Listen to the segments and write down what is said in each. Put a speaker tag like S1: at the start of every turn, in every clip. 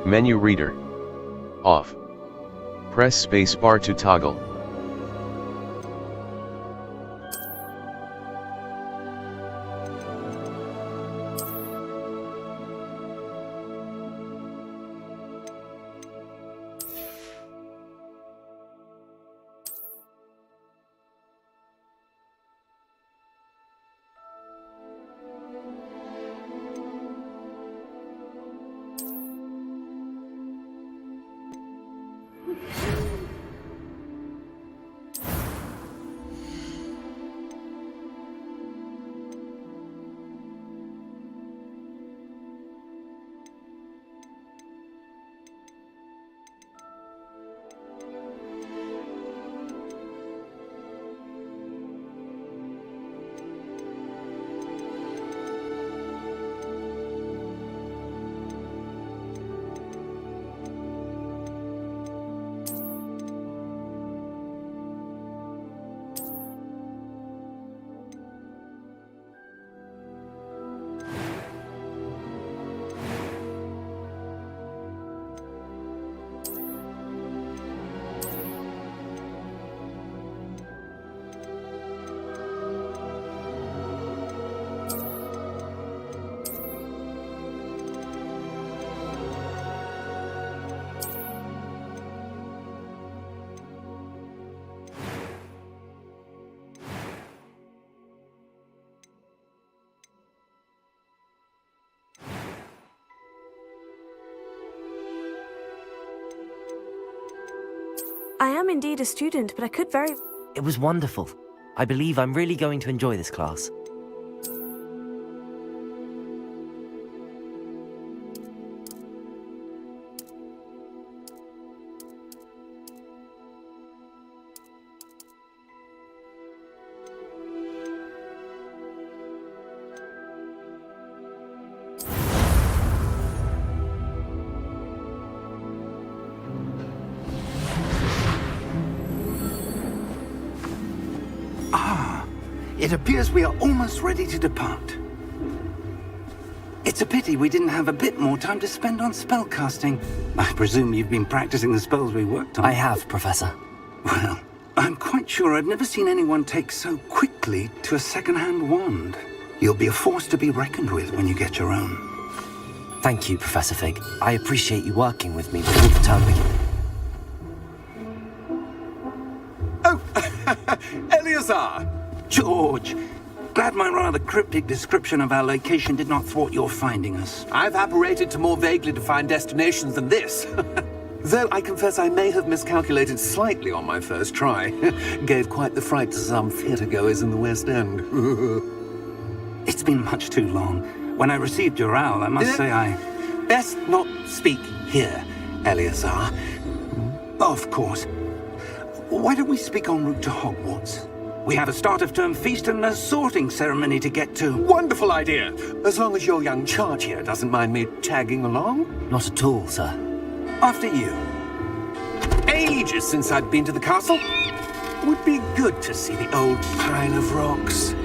S1: Menu reader. Off. Press spacebar to toggle.
S2: I am indeed a student, but I could very...
S3: It was wonderful. I believe I'm really going to enjoy this class.
S4: It appears we are almost ready to depart. It's a pity we didn't have a bit more time to spend on spellcasting. I presume you've been practicing the spells we worked on.
S3: I have, Professor.
S4: Well, I'm quite sure I've never seen anyone take so quickly to a second-hand wand. You'll be a force to be reckoned with when you get your own.
S3: Thank you, Professor Fig. I appreciate you working with me before the term begins.
S4: Oh, Eleazar! George! Glad my rather cryptic description of our location did not thwart your finding us.
S5: I've apparated to more vaguely defined destinations than this. Though I confess I may have miscalculated slightly on my first try. Gave quite the fright to some theatre-goers in the West End.
S4: It's been much too long. When I received your owl, I must say I...
S5: Best not speak here, Eleazar.
S4: Of course. Why don't we speak en route to Hogwarts? We have a start-of-term feast and a sorting ceremony to get to.
S5: Wonderful idea! As long as your young charge here doesn't mind me tagging along.
S3: Not at all, sir.
S4: After you.
S5: Ages since I'd been to the castle. Would be good to see the old pile of rocks.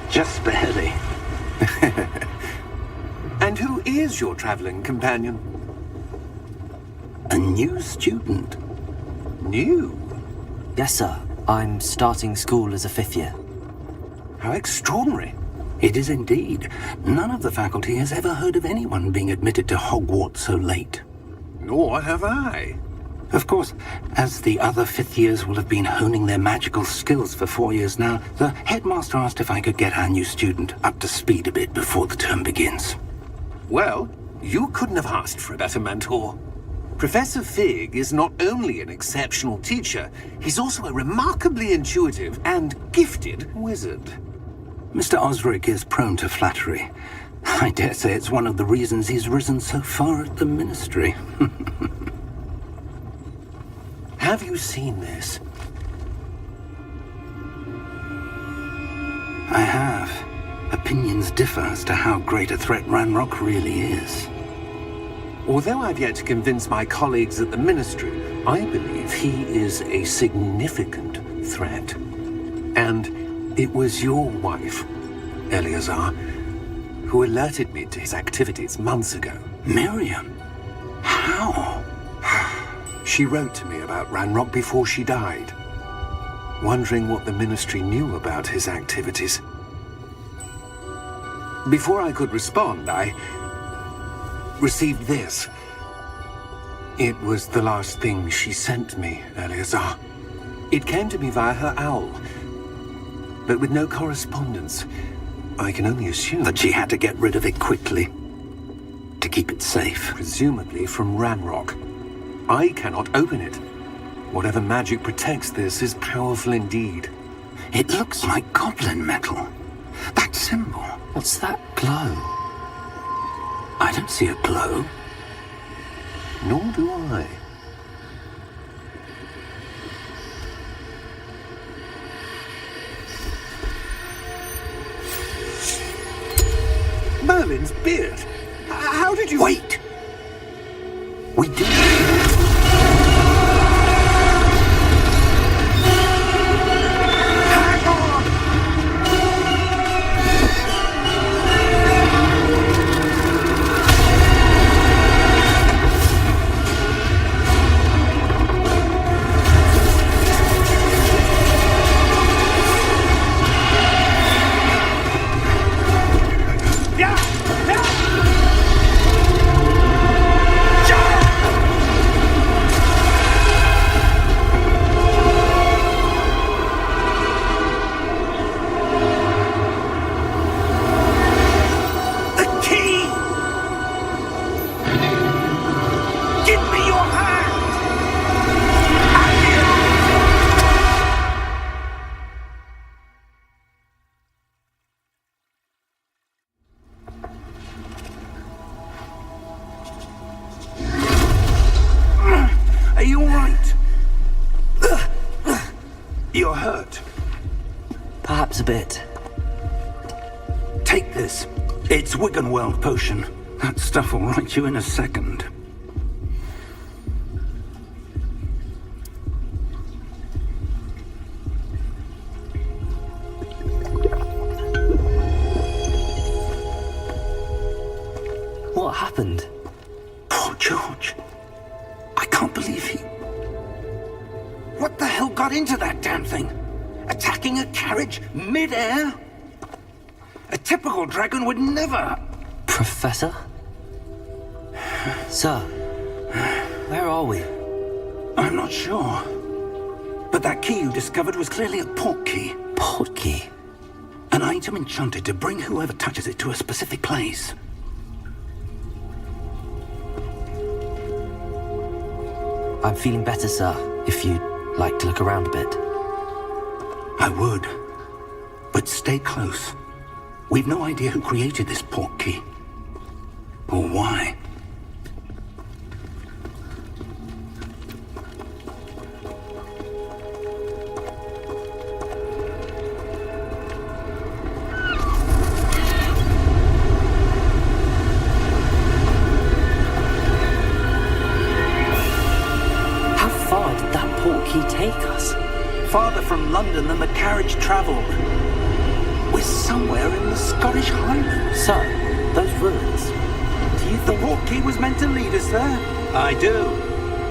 S4: Just barely.
S5: And who is your traveling companion?
S4: A new student.
S5: New?
S3: Yes, sir. I'm starting school as a 5th year.
S5: How extraordinary.
S4: It is indeed. None of the faculty has ever heard of anyone being admitted to Hogwarts so late.
S5: Nor have I.
S4: Of course, as the other 5th years will have been honing their magical skills for 4 years now, the headmaster asked if I could get our new student up to speed a bit before the term begins.
S5: Well, you couldn't have asked for a better mentor. Professor Fig is not only an exceptional teacher, he's also a remarkably intuitive and gifted wizard.
S4: Mr. Osric is prone to flattery. I dare say it's one of the reasons he's risen so far at the Ministry.
S5: Have you seen this?
S4: I have. Opinions differ as to how great a threat Ranrock really is.
S5: Although I've yet to convince my colleagues at the Ministry, I believe he is a significant threat. And it was your wife, Eleazar, who alerted me to his activities months ago.
S4: Miriam? How?
S5: She wrote to me about Ranrock before she died, wondering what the Ministry knew about his activities. Before I could respond, I received this. It was the last thing she sent me, Eleazar. It came to me via her owl, but with no correspondence. I can only assume
S4: That she had to get rid of it quickly. To keep it safe.
S5: presumably from Ranrock. I cannot open it. Whatever magic protects this is powerful indeed.
S4: It looks like goblin metal. That symbol.
S3: What's that glow?
S4: I don't see a glow.
S5: Nor do I. Merlin's beard. How did you...
S4: Wait! We do. Are you all right? You're hurt.
S3: Perhaps a bit.
S4: Take this. It's Wiggenweld potion. That stuff will right you in a second.
S3: What happened?
S4: Poor George. I can't believe he... What the hell got into that damn thing? Attacking a carriage mid-air? A typical dragon would never...
S3: Professor? Sir, where are we?
S4: I'm not sure. But that key you discovered was clearly a port key.
S3: Port key?
S4: An item enchanted to bring whoever touches it to a specific place.
S3: I'm feeling better, sir, if you'd like to look around a bit.
S4: I would. But stay close. We've no idea who created this port key. Or why.
S3: How far did that port key take us?
S4: Farther from London than the carriage travelled. We're somewhere in the Scottish Highlands.
S3: Sir, those ruins. Do you
S4: The
S3: think...
S4: port key was meant to lead us there? I do.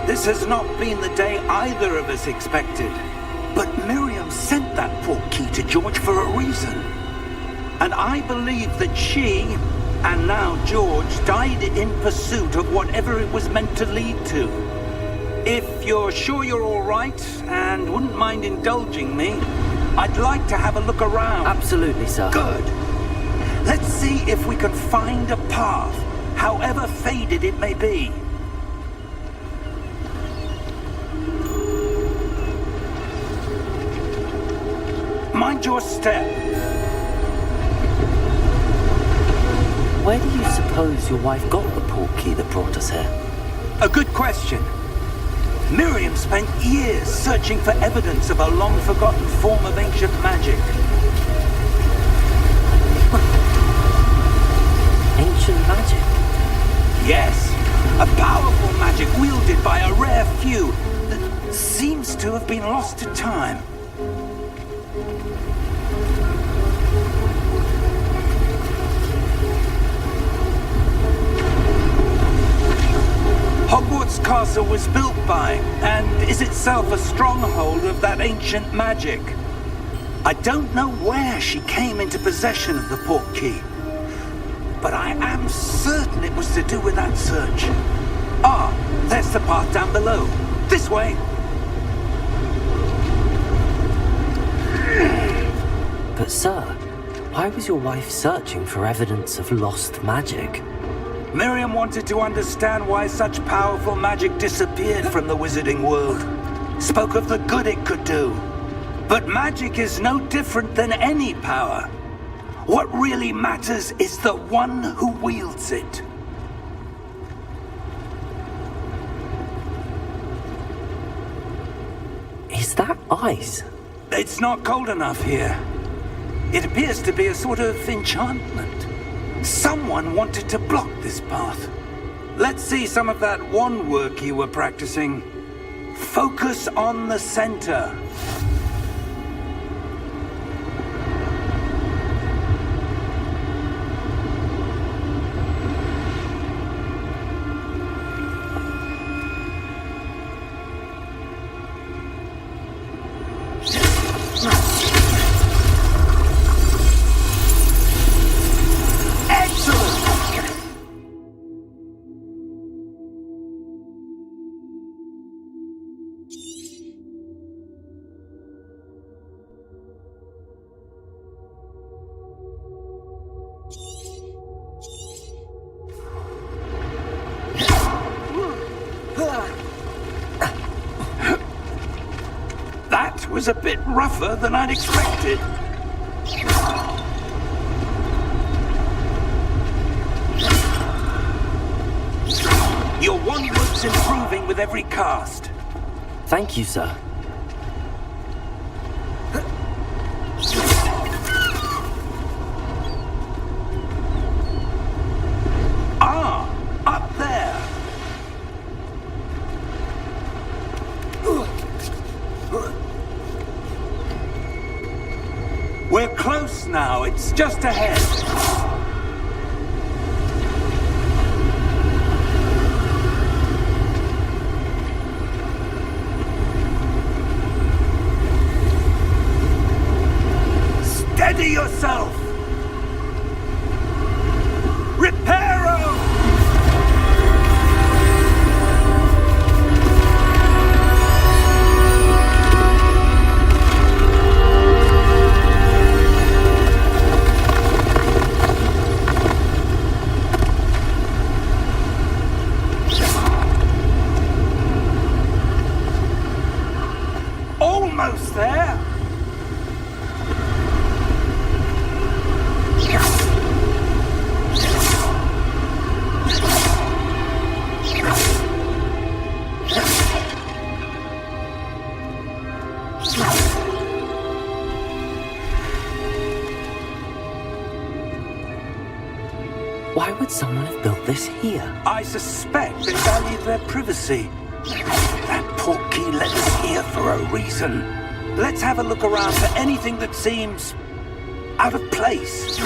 S4: This has not been the day either of us expected. But Miriam sent that portkey to George for a reason. And I believe that she, and now George, died in pursuit of whatever it was meant to lead to. If you're sure you're all right, and wouldn't mind indulging me, I'd like to have a look around.
S3: Absolutely, sir.
S4: Good. Let's see if we can find a path, however faded it may be. Mind your step.
S3: Where do you suppose your wife got the portkey that brought us here?
S4: A good question. Miriam spent years searching for evidence of a long-forgotten form of ancient magic.
S3: Ancient magic?
S4: Yes, a powerful magic wielded by a rare few that seems to have been lost to time. Hogwarts Castle was built by, and is itself a stronghold of that ancient magic. I don't know where she came into possession of the portkey, but I am certain it was to do with that search. Ah, there's the path down below. This way.
S3: But sir, why was your wife searching for evidence of lost magic?
S4: Miriam wanted to understand why such powerful magic disappeared from the wizarding world. Spoke of the good it could do. But magic is no different than any power. What really matters is the one who wields it.
S3: Is that ice?
S4: It's not cold enough here. It appears to be a sort of enchantment. Someone wanted to block this path. Let's see some of that wand work you were practicing. Focus on the center. That was a bit rougher than I'd expected. Your wand work's improving with every cast.
S3: Thank you, sir.
S4: Ah, up there. We're close now. It's just ahead. Steady yourself. Reparo! Almost there.
S3: Why would someone have built this here?
S4: I suspect they valued their privacy. That portkey led us here for a reason. Let's have a look around for anything that seems out of place.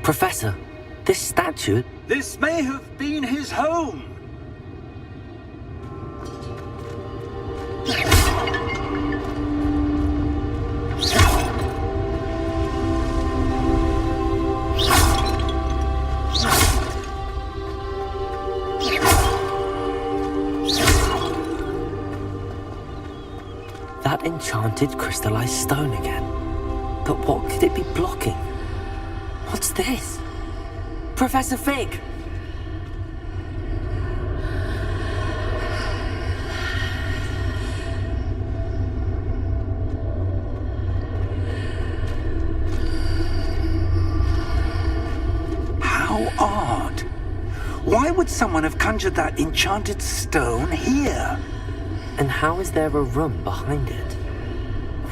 S3: Professor, this statue...
S4: This may have been his home.
S3: That enchanted crystallized stone again. But what could it be blocking? What's this? Professor Fig!
S4: How odd. Why would someone have conjured that enchanted stone here?
S3: And how is there a room behind it?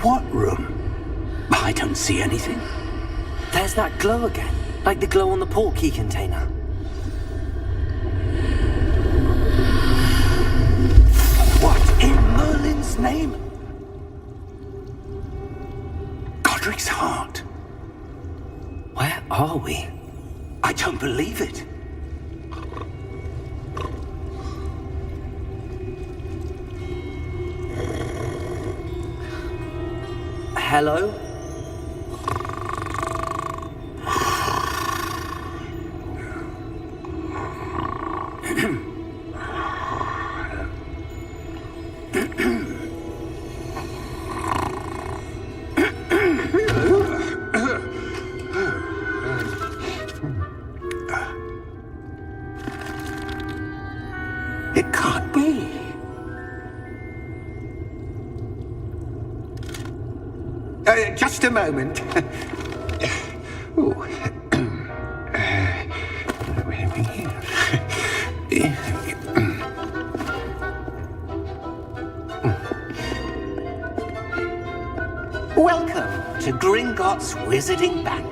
S4: What room? I don't see anything.
S3: There's that glow again, like the glow on the portkey container.
S4: What in Merlin's name? Godric's heart.
S3: Where are we?
S4: I don't believe it.
S3: Hello?
S4: It can't be. Just a moment. Ooh.
S5: Welcome to Gringotts Wizarding Bank.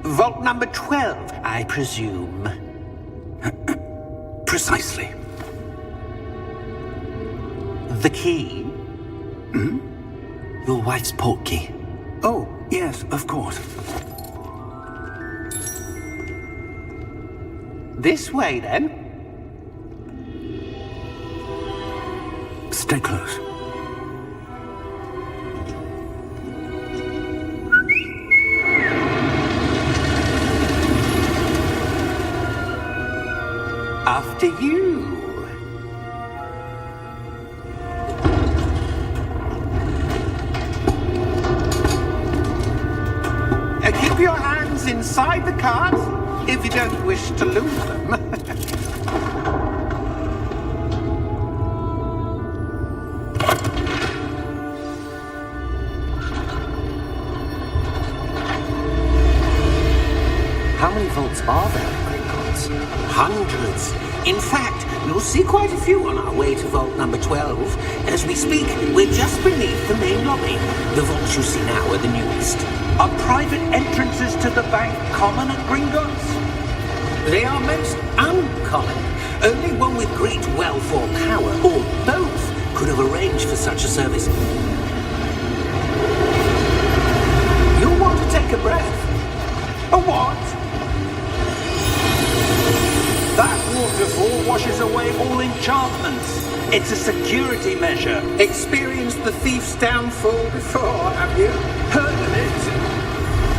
S5: Vault number 12, I presume.
S4: Precisely.
S5: The key?
S3: Your wife's portkey.
S4: Oh, yes, of course.
S5: This way, then.
S4: Stay close.
S5: After you. Keep your hands inside the cards if you don't wish to lose them.
S3: How many vaults are there in Gringotts?
S5: Hundreds. In fact, you'll see quite a few on our way to vault number 12. As we speak, we're just beneath the main lobby. The vaults you see now are the newest.
S4: Are private entrances to the bank common at Gringotts?
S5: They are most uncommon. Only one with great wealth or power, or both, could have arranged for such a service. You'll want to take a breath.
S4: A what? That waterfall washes away all enchantments. It's a security measure.
S5: Experienced the thief's downfall before, have you?
S4: Heard of it?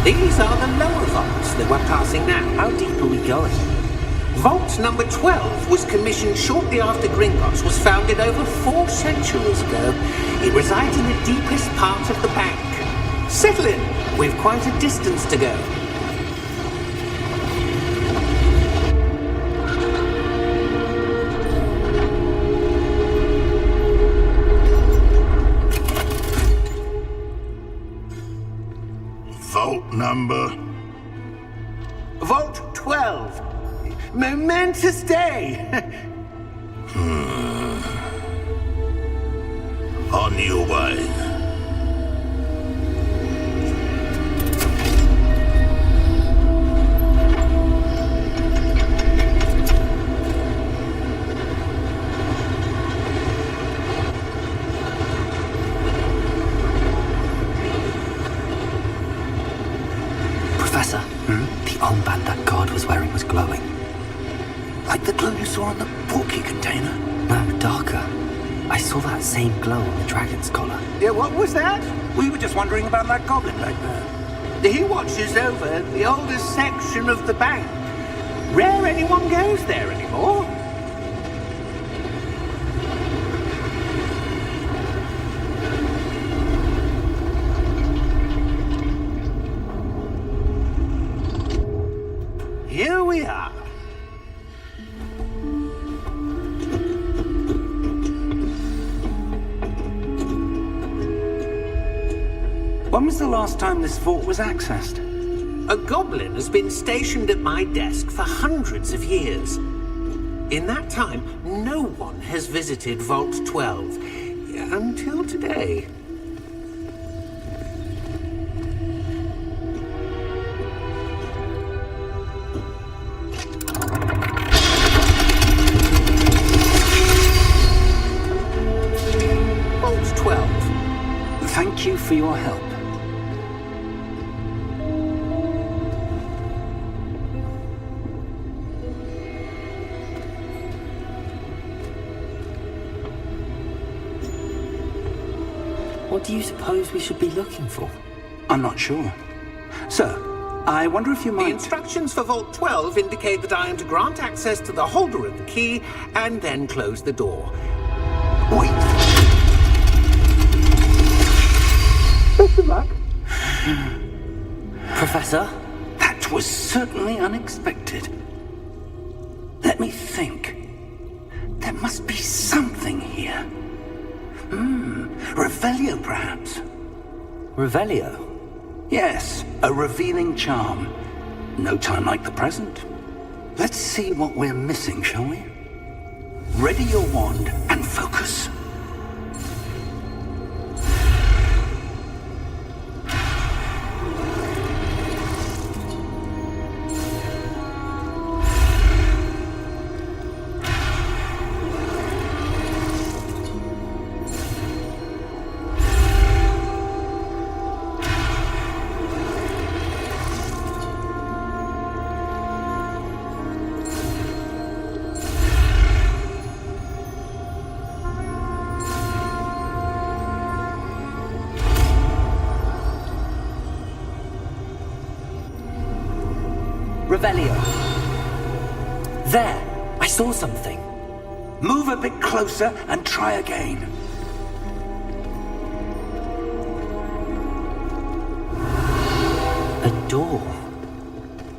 S5: These are the lower vaults that we're passing now.
S3: How deep are we going?
S5: Vault number 12 was commissioned shortly after Gringotts was founded over 4 centuries ago. It resides in the deepest part of the bank. Settle in. We've quite a distance to go.
S6: Vault number?
S5: Vault 12. Momentous day.
S6: On your way.
S4: saw in the porky container?
S3: No, darker. I saw that same glow on the dragon's collar.
S5: Yeah, what was that?
S4: We were just wondering about that goblin back there.
S5: He watches over the oldest section of the bank. Rare anyone goes there anymore. Here we are.
S4: When was the last time this vault was accessed?
S5: A goblin has been stationed at my desk for hundreds of years. In that time, no one has visited Vault 12. Until today. Vault 12.
S4: Thank you for your help.
S3: What do you suppose we should be looking for?
S4: I'm not sure. Sir, I wonder if you
S5: The
S4: might...
S5: instructions for Vault 12 indicate that I am to grant access to the holder of the key and then close the door.
S4: Wait.
S5: Best of luck.
S3: Professor?
S4: That was certainly unexpected. Let me think. There must be something here. Revelio, perhaps?
S3: Revelio?
S4: Yes, a revealing charm. No time like the present. Let's see what we're missing, shall we? Ready your wand and focus.
S3: Revelio. There! I saw something.
S4: Move a bit closer and try again.
S3: A door.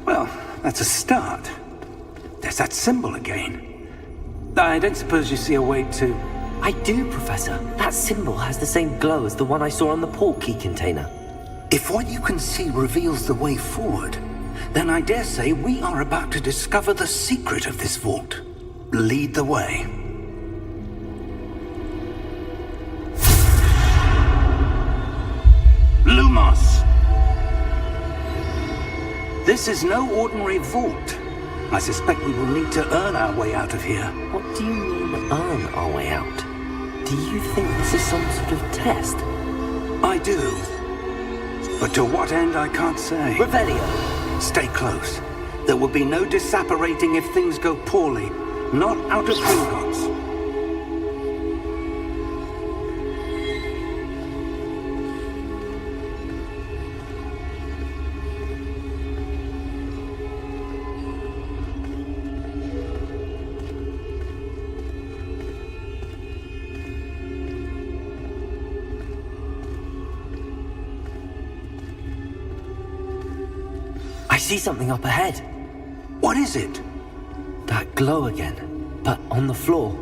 S4: Well, that's a start. There's that symbol again. I don't suppose you see a way to...
S3: I do, Professor. That symbol has the same glow as the one I saw on the port key container.
S4: If what you can see reveals the way forward, then I dare say we are about to discover the secret of this vault. Lead the way. Lumos! This is no ordinary vault. I suspect we will need to earn our way out of here.
S3: What do you mean, earn our way out? Do you think this is some sort of test?
S4: I do. But to what end, I can't say.
S3: Revelio!
S4: Stay close. There will be no disapparating if things go poorly. Not out of Gringotts.
S3: I see something up ahead.
S4: What is it?
S3: That glow again, but on the floor.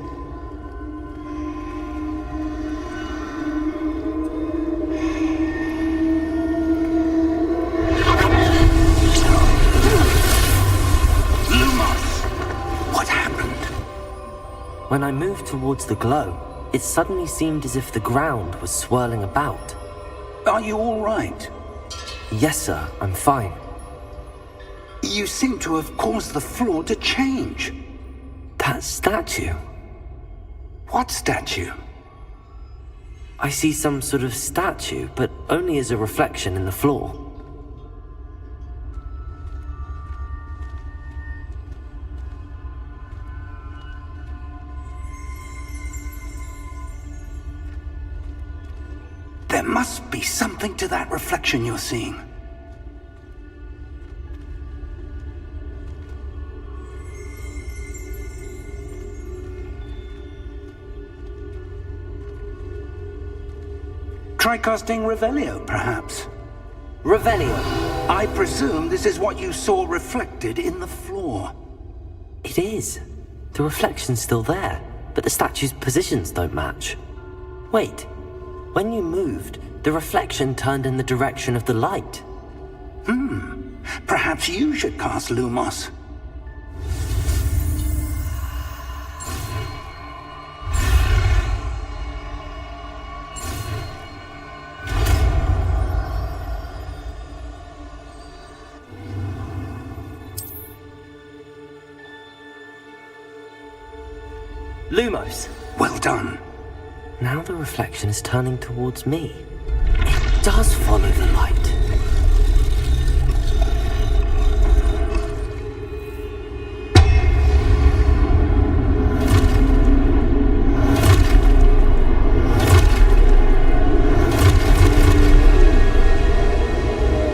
S4: Lumos! What happened?
S3: When I moved towards the glow, it suddenly seemed as if the ground was swirling about.
S4: Are you all right?
S3: Yes, sir, I'm fine.
S4: You seem to have caused the floor to change.
S3: That statue.
S4: What statue?
S3: I see some sort of statue, but only as a reflection in the floor.
S4: There must be something to that reflection you're seeing. Try casting Revelio, perhaps.
S3: Revelio.
S4: I presume this is what you saw reflected in the floor.
S3: It is. The reflection's still there, but the statue's positions don't match. Wait. When you moved, the reflection turned in the direction of the light.
S4: Perhaps you should cast Lumos.
S3: Lumos.
S4: Well done.
S3: Now the reflection is turning towards me. It does follow the light.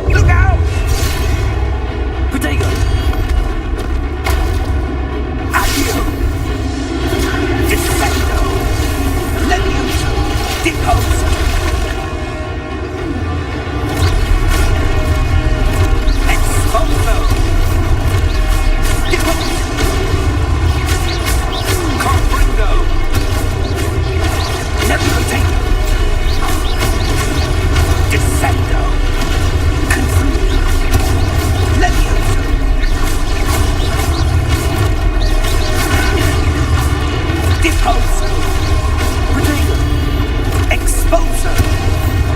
S4: Look out!
S3: Protego!
S4: Accio! Defendo! Levioso! Deposo! Exposo! Deposo! Comprendo! Levitate! Descendo! Confundo! Levioso! Deposo!
S3: Protego!
S4: Exposo!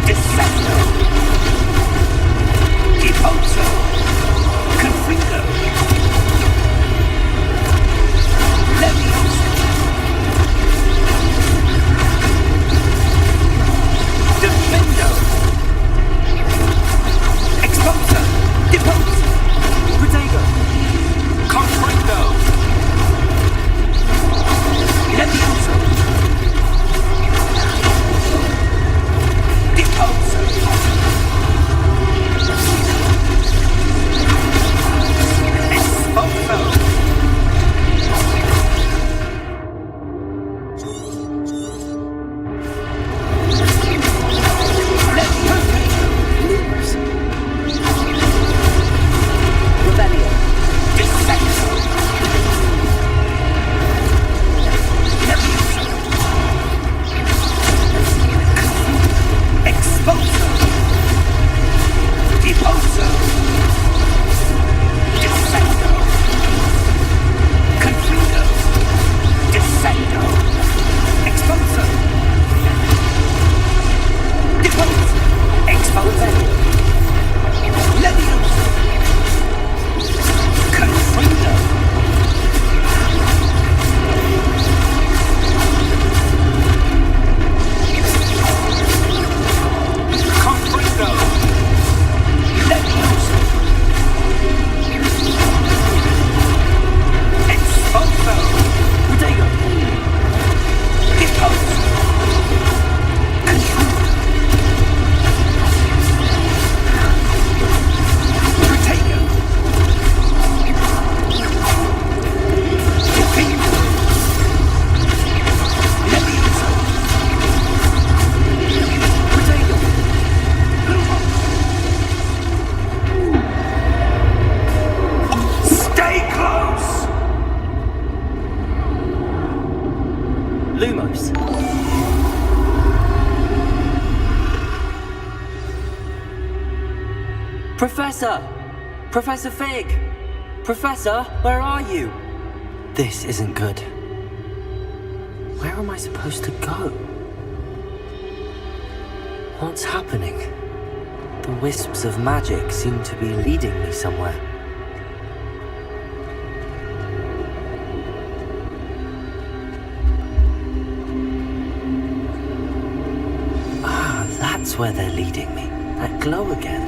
S4: Descendo! Deposo! Confundo! Levioso! Defendo! Exposo! Deposo!
S3: Protego!
S4: Comprendo! Levioso! Deposo! Exposo!
S3: Lumos. Revelio.
S4: Descendo! Levioso! Exposo! Deposo! Descendo! Confundo! Descendo! Exposo! Deposo! Exposo! Levioso! Confundo! Comprendo! Levioso! Exposo!
S3: Protego!
S4: Deposo! Protego! Defendo! Levioso!
S3: Protego!
S4: Stay close!
S3: Lumos. Professor! Professor Fig! Professor, where are you? This isn't good. Where am I supposed to go? What's happening? The wisps of magic seem to be leading me somewhere. Ah, that's where they're leading me. That glow again.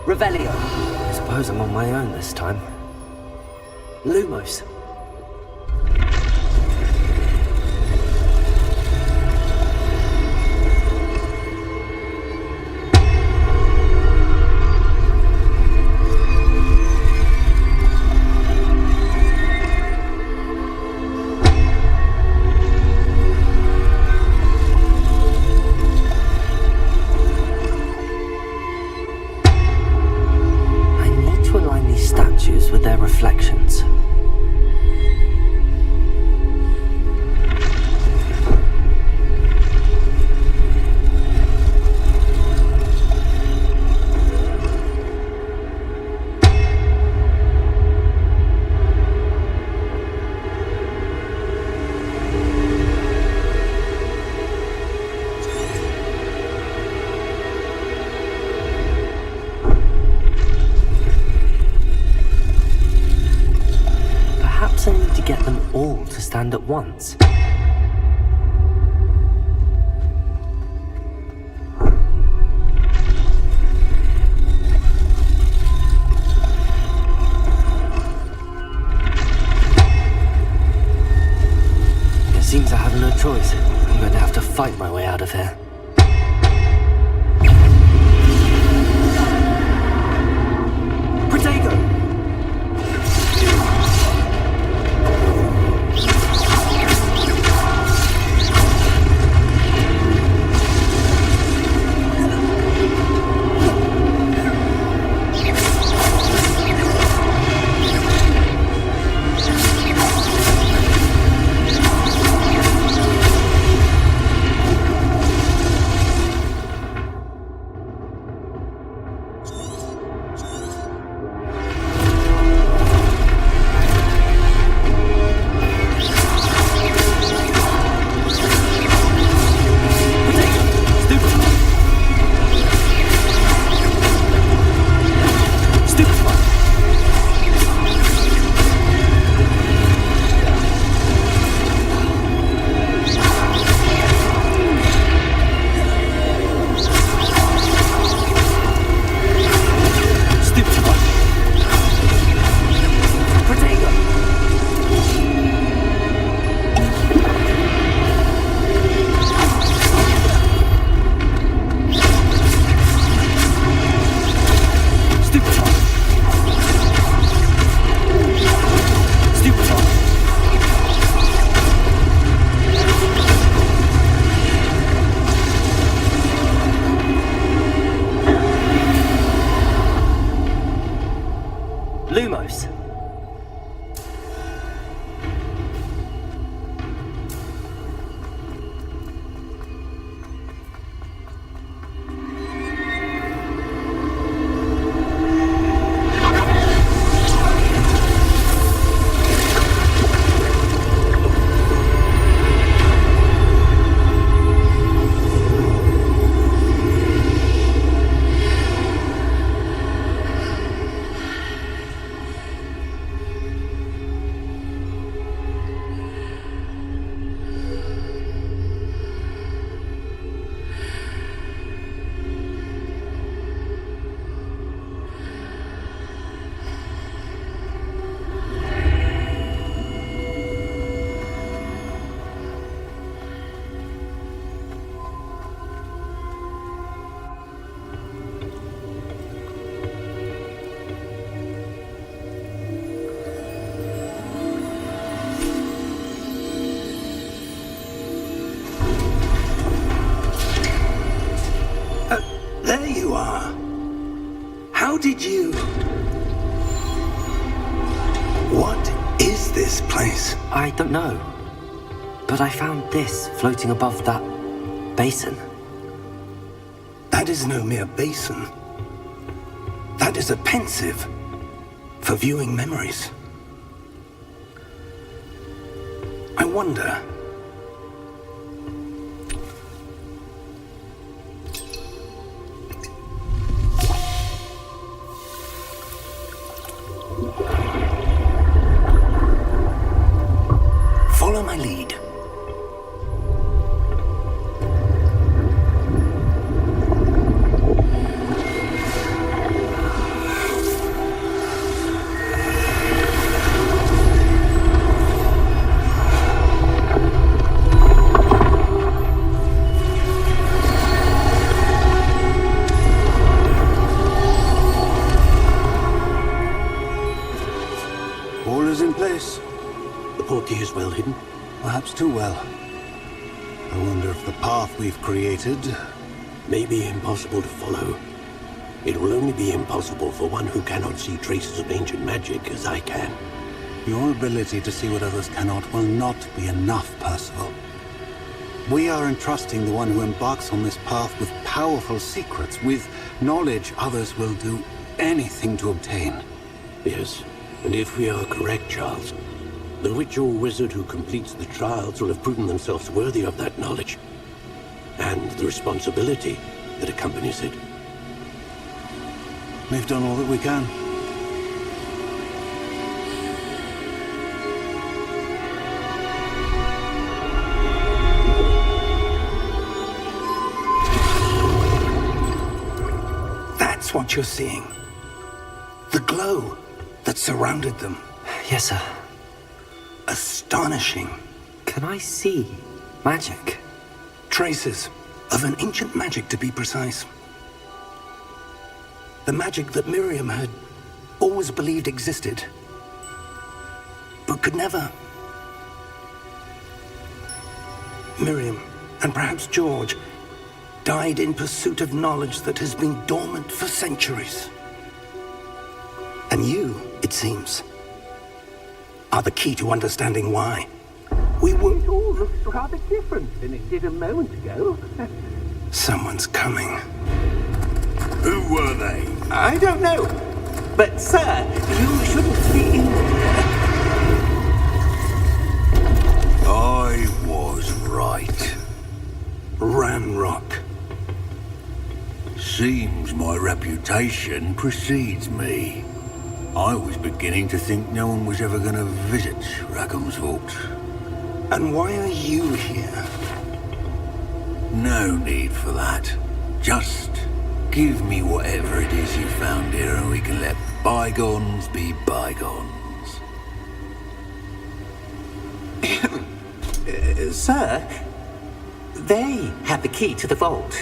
S3: Revelio. I suppose I'm on my own this time. Lumos. their reflections. Perhaps I need to get them all to stand at once. It seems I have no choice. I'm going to have to fight my way out of here. Protego! Lumos.
S4: There you are. How did you... What is this place?
S3: I don't know. But I found this floating above that basin.
S4: That is no mere basin. That is a pensive for viewing memories. I wonder... Follow my lead.
S7: All is in place.
S5: The portkey is well hidden.
S7: Perhaps too well. I wonder if the path we've created...
S5: May be impossible to follow.
S8: It will only be impossible for one who cannot see traces of ancient magic as I can.
S7: Your ability to see what others cannot will not be enough, Percival. We are entrusting the one who embarks on this path with powerful secrets, with knowledge others will do anything to obtain.
S8: Yes, and if we are correct, Charles, the witch or wizard who completes the trials will have proven themselves worthy of that knowledge, and the responsibility that accompanies it.
S7: We've done all that we can.
S4: That's what you're seeing. The glow that surrounded them.
S3: Yes, sir.
S4: Astonishing.
S3: Can I see magic?
S4: Traces of an ancient magic, to be precise. The magic that Miriam had always believed existed, but could never. Miriam, and perhaps George, died in pursuit of knowledge that has been dormant for centuries. And you, it seems, are the key to understanding why.
S5: It all looks rather different than it did a moment ago.
S4: Someone's coming.
S6: Who were they?
S5: I don't know. But, sir, you shouldn't be in here.
S6: I was right.
S4: Ramrock.
S6: Seems my reputation precedes me. I was beginning to think no one was ever going to visit Rackham's vault.
S4: And why are you here?
S6: No need for that. Just give me whatever it is you found here and we can let bygones be bygones.
S5: Sir, they have the key to the vault.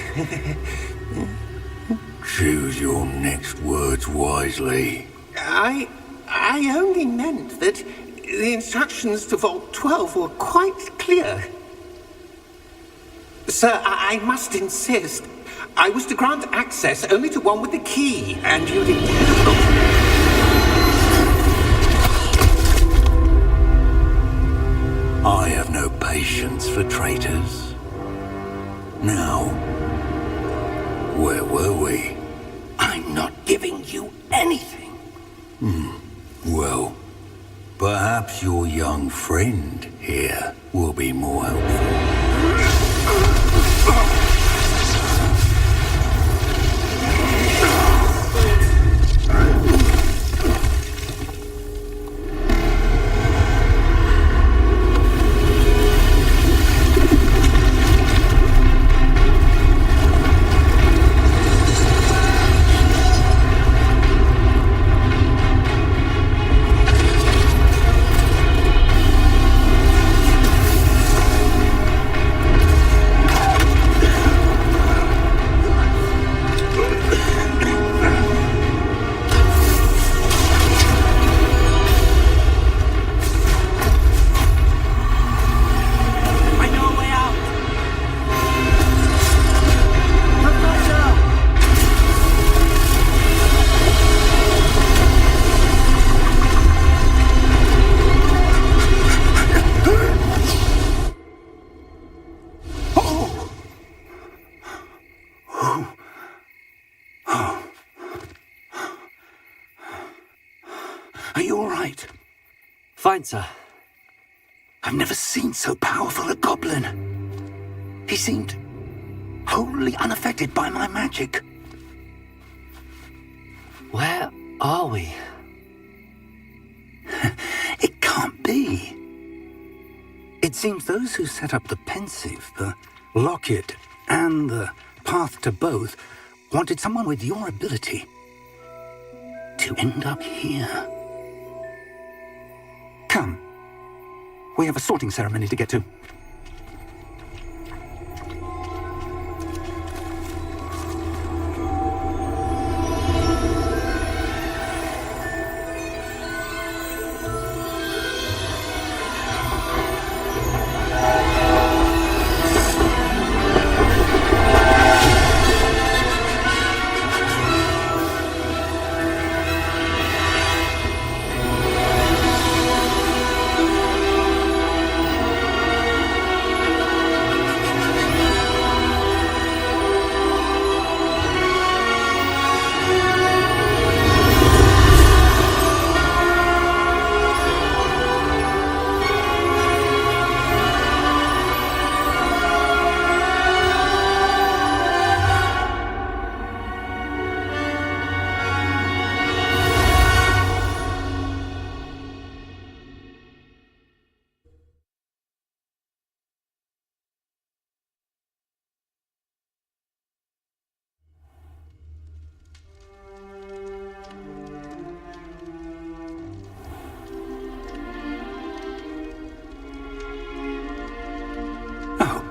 S6: Choose your next words wisely.
S5: I only meant that the instructions to Vault 12 were quite clear. Sir, I must insist. I was to grant access only to one with the key, and you didn't have
S6: I have no patience for traitors. Now, where were we?
S4: I'm not giving you anything.
S6: Well, perhaps your young friend here will be more helpful.
S4: Are you all right?
S3: Fine, sir.
S4: I've never seen so powerful a goblin. He seemed wholly unaffected by my magic.
S3: Where are we?
S4: It can't be. It seems those who set up the pensive, the locket, and the path to both wanted someone with your ability to end up here. Come. We have a sorting ceremony to get to.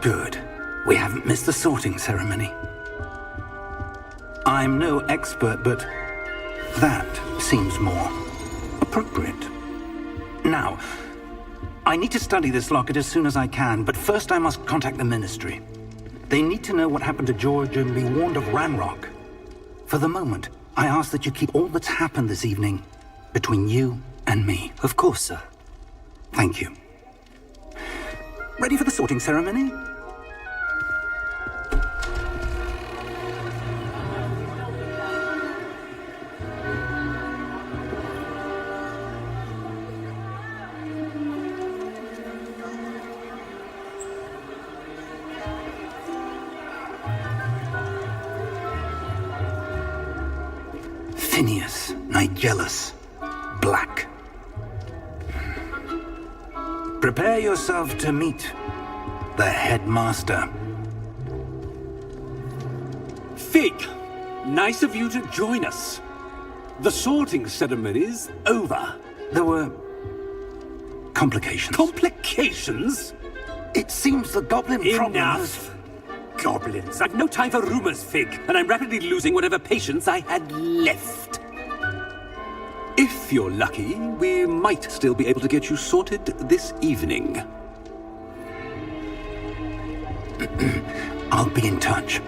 S4: Good. We haven't missed the sorting ceremony. I'm no expert, but that seems more appropriate. Now, I need to study this locket as soon as I can, but first I must contact the Ministry. They need to know what happened to George and be warned of Ranrock. For the moment, I ask that you keep all that's happened this evening between you and me.
S3: Of course, sir.
S4: Thank you. Ready for the sorting ceremony? Phineas, Nigellus, Black. Prepare yourself to meet the headmaster.
S5: Fig, nice of you to join us. The sorting ceremony's over.
S4: There were complications.
S5: Complications?
S4: It seems the goblin problem has...
S5: Enough! Goblins. I've no time for rumors, Fig, and I'm rapidly losing whatever patience I had left. If you're lucky, we might still be able to get you sorted this evening.
S4: I'll be in touch.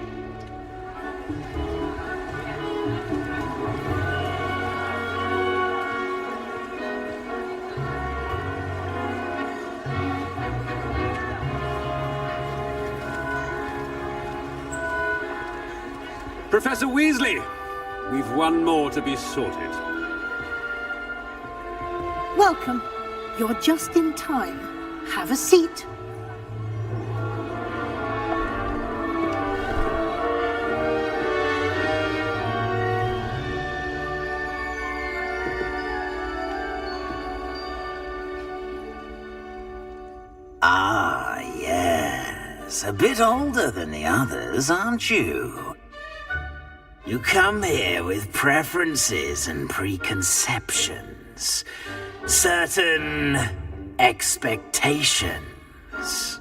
S5: Professor Weasley, we've one more to be sorted.
S9: Welcome. You're just in time. Have a seat.
S6: Ah, yes. A bit older than the others, aren't you? You come here with preferences and preconceptions. Certain expectations.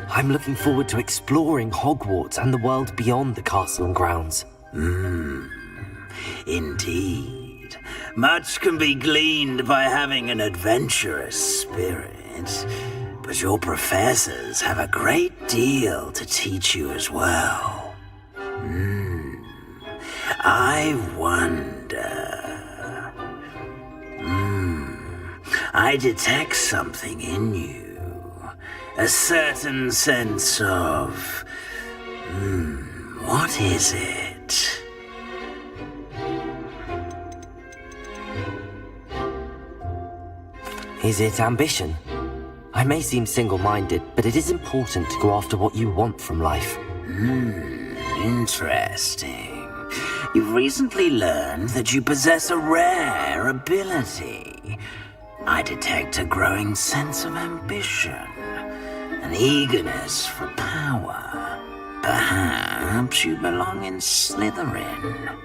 S3: I'm looking forward to exploring Hogwarts and the world beyond the castle and grounds.
S6: Indeed. Much can be gleaned by having an adventurous spirit. But your professors have a great deal to teach you as well. I wonder... I detect something in you. A certain sense of... what is it?
S3: Is it ambition? I may seem single-minded, but it is important to go after what you want from life.
S6: Interesting. You've recently learned that you possess a rare ability. I detect a growing sense of ambition, an eagerness for power. Perhaps you belong in Slytherin.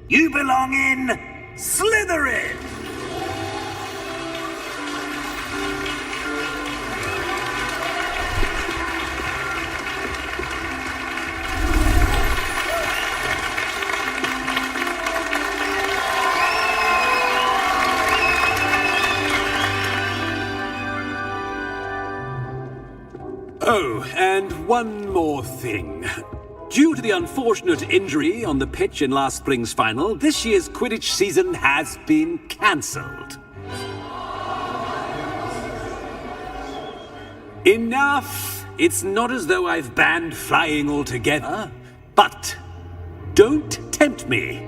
S6: You belong in Slytherin!
S5: Oh, and one more thing. Due to the unfortunate injury on the pitch in last spring's final, this year's Quidditch season has been cancelled. Enough! It's not as though I've banned flying altogether, but don't tempt me.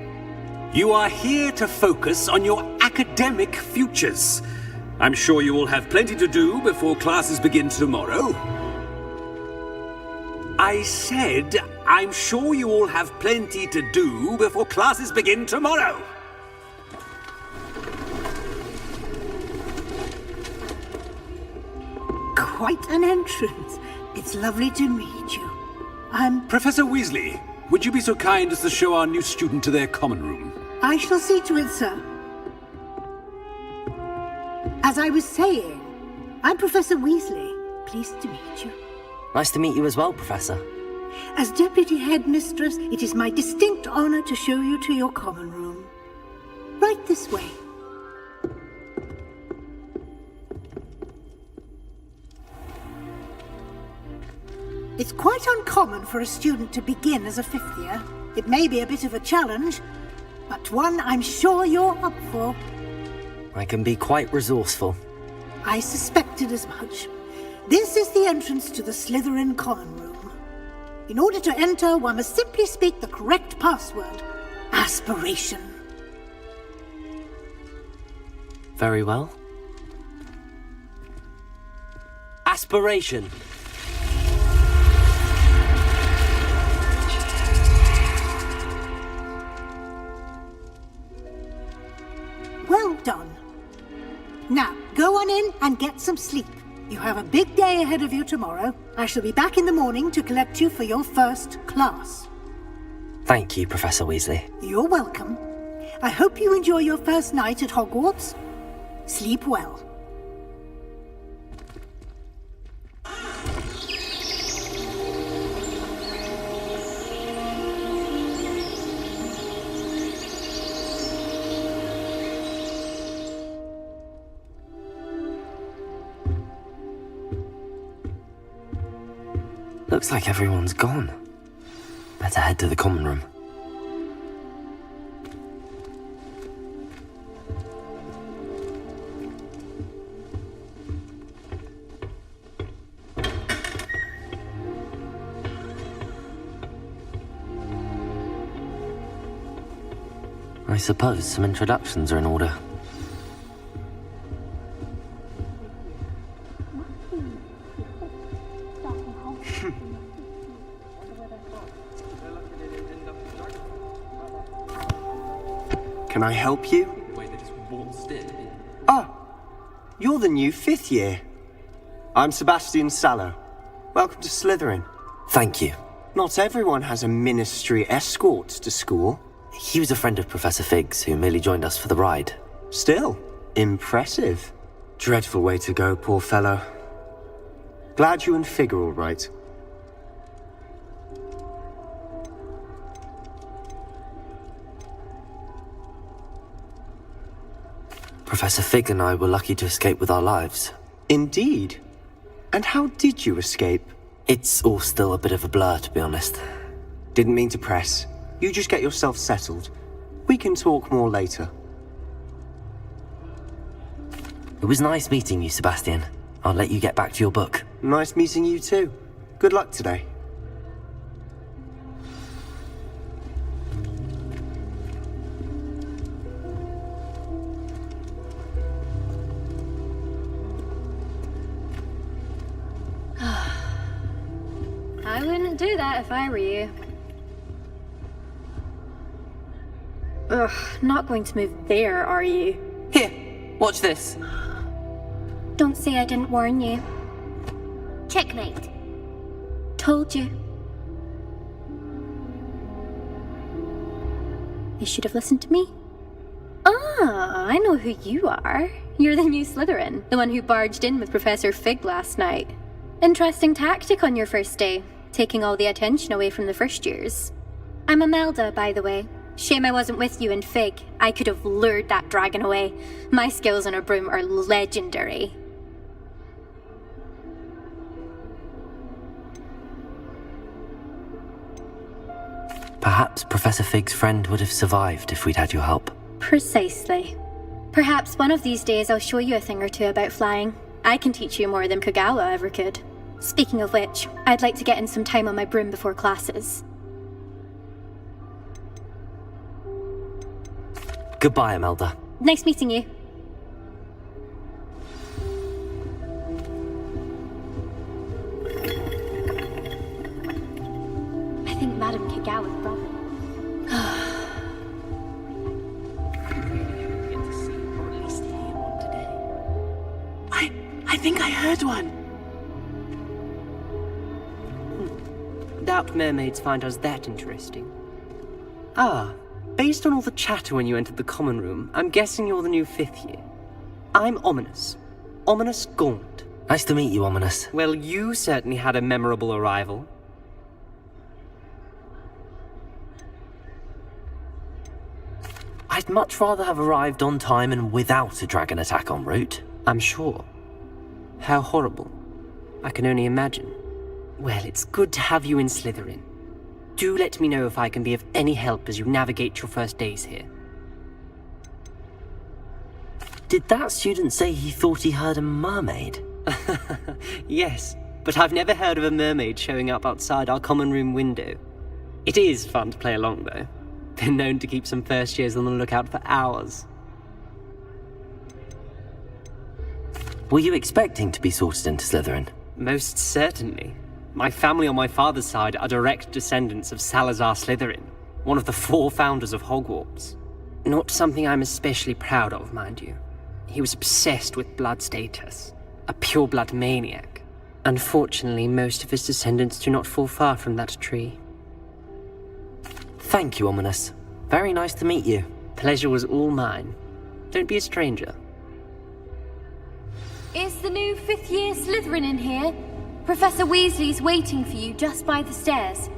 S5: You are here to focus on your academic futures. I'm sure you will have plenty to do before classes begin tomorrow. I said, I'm sure you all have plenty to do before classes begin tomorrow.
S9: Quite an entrance. It's lovely to meet you.
S5: Professor Weasley, would you be so kind as to show our new student to their common room?
S9: I shall see to it, sir. As I was saying, I'm Professor Weasley. Pleased to meet you.
S3: Nice to meet you as well, Professor.
S9: As Deputy Headmistress, it is my distinct honor to show you to your common room. Right this way. It's quite uncommon for a student to begin as a fifth year. It may be a bit of a challenge, but one I'm sure you're up for.
S3: I can be quite resourceful.
S9: I suspected as much. This is the entrance to the Slytherin common room. In order to enter, one must simply speak the correct password. Aspiration.
S3: Very well. Aspiration.
S9: Well done. Now, go on in and get some sleep. You have a big day ahead of you tomorrow. I shall be back in the morning to collect you for your first class.
S3: Thank you, Professor Weasley.
S9: You're welcome. I hope you enjoy your first night at Hogwarts. Sleep well.
S3: Looks like everyone's gone. Better head to the common room. I suppose some introductions are in order.
S10: Can I help you?
S11: Wait, they just waltzed in.
S10: Oh, you're the new fifth year. I'm Sebastian Sallow. Welcome to Slytherin.
S3: Thank you.
S10: Not everyone has a ministry escort to school.
S3: He was a friend of Professor Fig's who merely joined us for the ride.
S10: Still, impressive. Dreadful way to go, poor fellow. Glad you and Fig are all right.
S3: Professor Fig and I were lucky to escape with our lives.
S10: Indeed. And how did you escape?
S3: It's all still a bit of a blur, to be honest.
S10: Didn't mean to press. You just get yourself settled. We can talk more later.
S3: It was nice meeting you, Sebastian. I'll let you get back to your book.
S10: Nice meeting you too. Good luck today.
S12: I wouldn't do that if I were you. Ugh, not going to move there, are you?
S11: Here, watch this.
S12: Don't say I didn't warn you. Checkmate. Told you. You should have listened to me. Ah, I know who you are. You're the new Slytherin, the one who barged in with Professor Fig last night. Interesting tactic on your first day, taking all the attention away from the first years. I'm Imelda, by the way. Shame I wasn't with you and Fig. I could have lured that dragon away. My skills on a broom are legendary.
S3: Perhaps Professor Fig's friend would have survived if we'd had your help.
S12: Precisely. Perhaps one of these days I'll show you a thing or two about flying. I can teach you more than Kogawa ever could. Speaking of which, I'd like to get in some time on my broom before classes.
S3: Goodbye, Imelda.
S12: Nice meeting you. Madame Kigawa's brother.
S11: I think I heard one.
S13: Doubt mermaids find us that interesting. Ah, based on all the chatter when you entered the common room, I'm guessing you're the new 5th year. I'm Ominous. Ominous Gaunt.
S3: Nice to meet you, Ominous.
S13: Well, you certainly had a memorable arrival.
S3: I'd much rather have arrived on time and without a dragon attack en route.
S13: I'm sure. How horrible. I can only imagine. Well, it's good to have you in Slytherin. Do let me know if I can be of any help as you navigate your first days here.
S3: Did that student say he thought he heard a mermaid?
S13: Yes, but I've never heard of a mermaid showing up outside our common room window. It is fun to play along, though. Been known to keep some first years on the lookout for hours.
S3: Were you expecting to be sorted into Slytherin?
S13: Most certainly. My family on my father's side are direct descendants of Salazar Slytherin, one of the 4 founders of Hogwarts. Not something I'm especially proud of, mind you. He was obsessed with blood status, a pure-blood maniac. Unfortunately, most of his descendants do not fall far from that tree.
S3: Thank you, Ominous. Very nice to meet you.
S13: Pleasure was all mine. Don't be a stranger.
S12: Is the new 5th year Slytherin in here? Professor Weasley's waiting for you just by the stairs.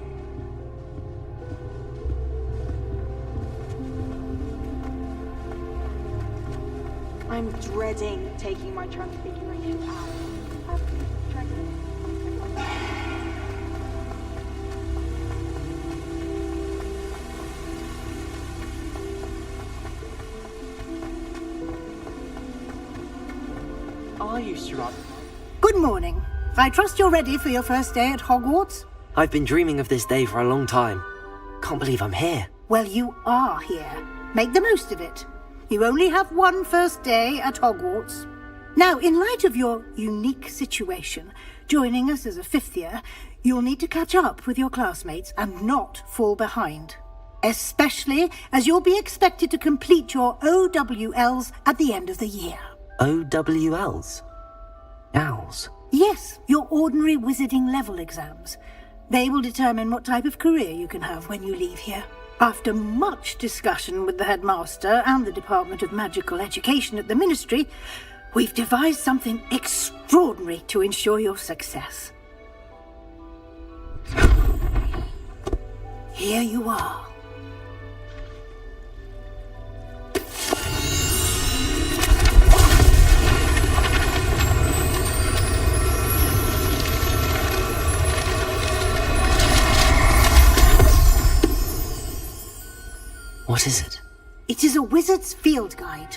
S2: I'm dreading taking my transfiguration out.
S11: Are you sure?
S9: Good morning. I trust you're ready for your first day at Hogwarts?
S3: I've been dreaming of this day for a long time. Can't believe I'm here.
S9: Well, you are here. Make the most of it. You only have one first day at Hogwarts. Now, in light of your unique situation, joining us as a 5th year, you'll need to catch up with your classmates and not fall behind. Especially as you'll be expected to complete your OWLs at the end of the year.
S3: OWLs? Owls?
S9: Yes, your ordinary wizarding level exams. They will determine what type of career you can have when you leave here. After much discussion with the headmaster and the Department of Magical Education at the Ministry, we've devised something extraordinary to ensure your success. Here you are.
S3: What is it?
S9: It is a wizard's field guide.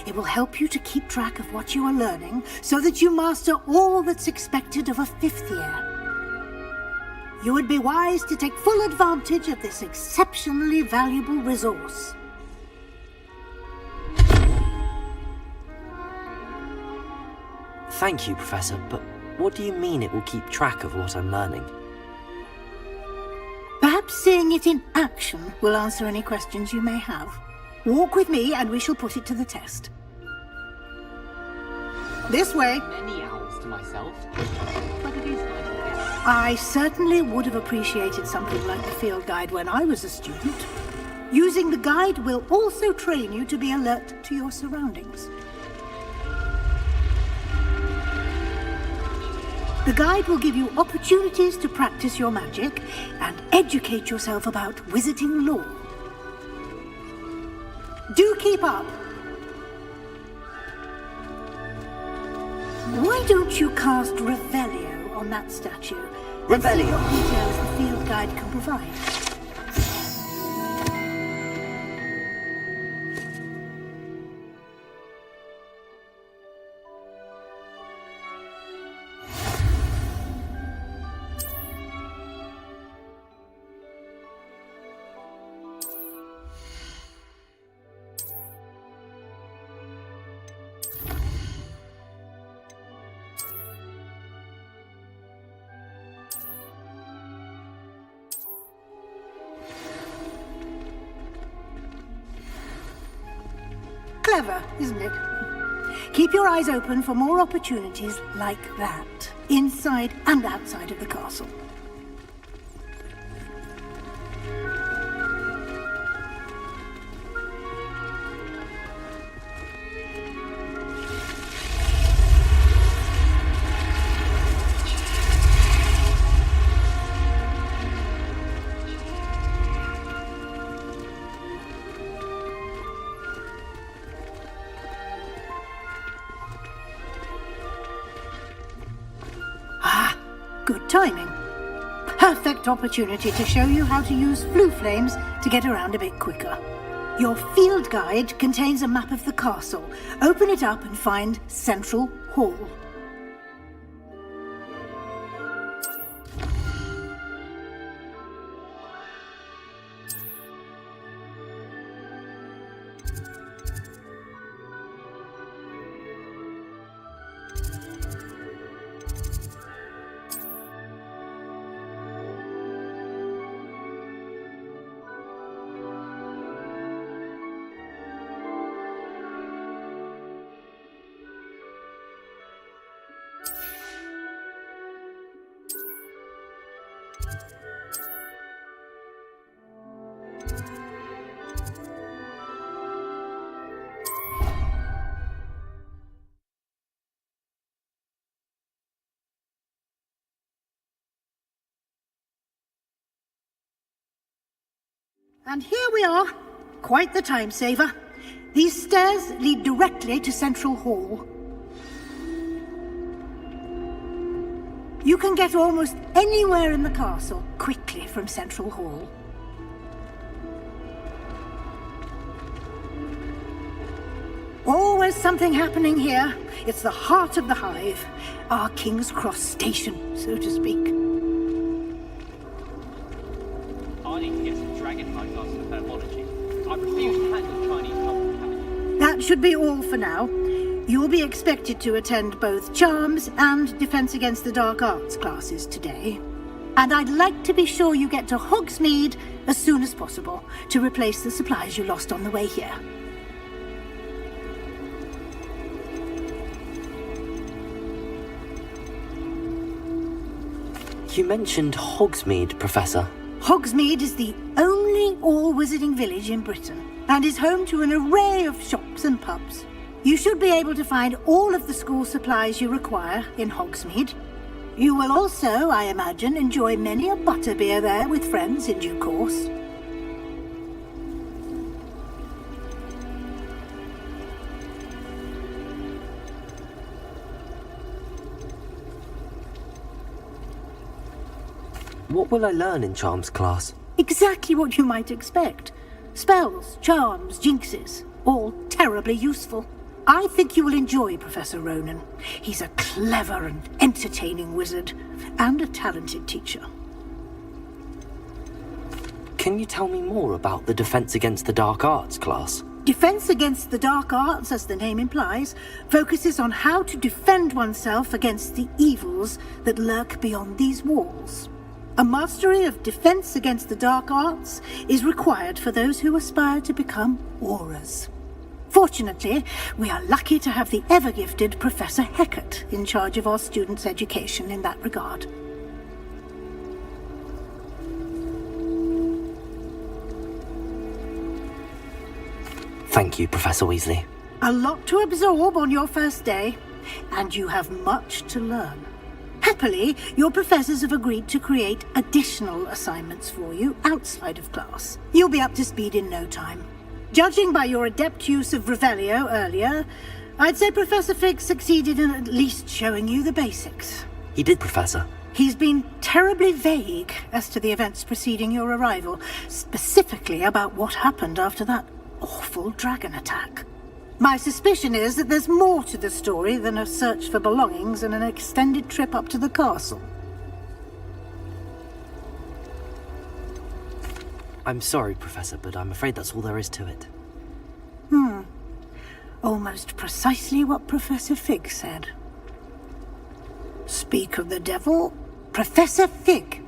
S9: It will help you to keep track of what you are learning so that you master all that's expected of a 5th year. You would be wise to take full advantage of this exceptionally valuable resource.
S3: Thank you, Professor, but what do you mean it will keep track of what I'm learning?
S9: Perhaps seeing it in action will answer any questions you may have. Walk with me and we shall put it to the test. This way.
S11: Many owls to myself, but it is nice to get.
S9: I certainly would have appreciated something like the field guide when I was a student. Using the guide will also train you to be alert to your surroundings. The guide will give you opportunities to practice your magic and educate yourself about wizarding lore. Do keep up! Why don't you cast Revelio on that statue?
S3: Revelio?
S9: What details the field guide can provide. Clever, isn't it? Keep your eyes open for more opportunities like that, inside and outside of the castle. Good timing. Perfect opportunity to show you how to use flue flames to get around a bit quicker. Your field guide contains a map of the castle. Open it up and find Central Hall. And here we are. Quite the time saver. These stairs lead directly to Central Hall. You can get almost anywhere in the castle quickly from Central Hall. Always something happening here. It's the heart of the hive. Our King's Cross station, so to speak.
S13: I need to get some dragonfly classes of hermology. I refuse to handle Chinese complications.
S9: That should be all for now. You'll be expected to attend both Charms and Defense Against the Dark Arts classes today. And I'd like to be sure you get to Hogsmeade as soon as possible to replace the supplies you lost on the way here.
S3: You mentioned Hogsmeade, Professor.
S9: Hogsmeade is the only all-wizarding village in Britain and is home to an array of shops and pubs. You should be able to find all of the school supplies you require in Hogsmeade. You will also, I imagine, enjoy many a butterbeer there with friends in due course.
S3: What will I learn in Charms class?
S9: Exactly what you might expect. Spells, charms, jinxes, all terribly useful. I think you will enjoy Professor Ronan. He's a clever and entertaining wizard, and a talented teacher.
S3: Can you tell me more about the Defense Against the Dark Arts class?
S9: Defense Against the Dark Arts, as the name implies, focuses on how to defend oneself against the evils that lurk beyond these walls. A mastery of Defense Against the Dark Arts is required for those who aspire to become Aurors. Fortunately, we are lucky to have the ever-gifted Professor Hecat in charge of our students' education in that regard.
S3: Thank you, Professor Weasley.
S9: A lot to absorb on your first day, and you have much to learn. Happily, your professors have agreed to create additional assignments for you outside of class. You'll be up to speed in no time. Judging by your adept use of Revelio earlier, I'd say Professor Fig succeeded in at least showing you the basics.
S3: He did, Professor.
S9: He's been terribly vague as to the events preceding your arrival, specifically about what happened after that awful dragon attack. My suspicion is that there's more to the story than a search for belongings and an extended trip up to the castle.
S3: I'm sorry, Professor, but I'm afraid that's all there is to it.
S9: Almost precisely what Professor Fig said. Speak of the devil, Professor Fig.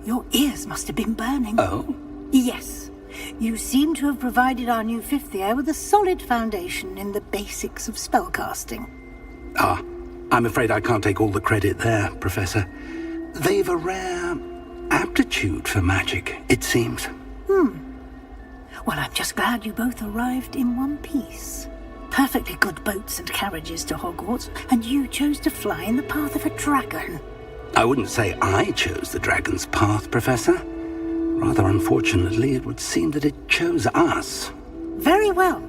S9: Your ears must have been burning.
S4: Oh?
S9: Yes. You seem to have provided our new fifth year with a solid foundation in the basics of spellcasting.
S4: Ah, I'm afraid I can't take all the credit there, Professor. They've a rare aptitude for magic, it seems.
S9: Well, I'm just glad you both arrived in one piece. Perfectly good boats and carriages to Hogwarts, and you chose to fly in the path of a dragon.
S4: I wouldn't say I chose the dragon's path, Professor. Rather unfortunately, it would seem that it chose us.
S9: Very well.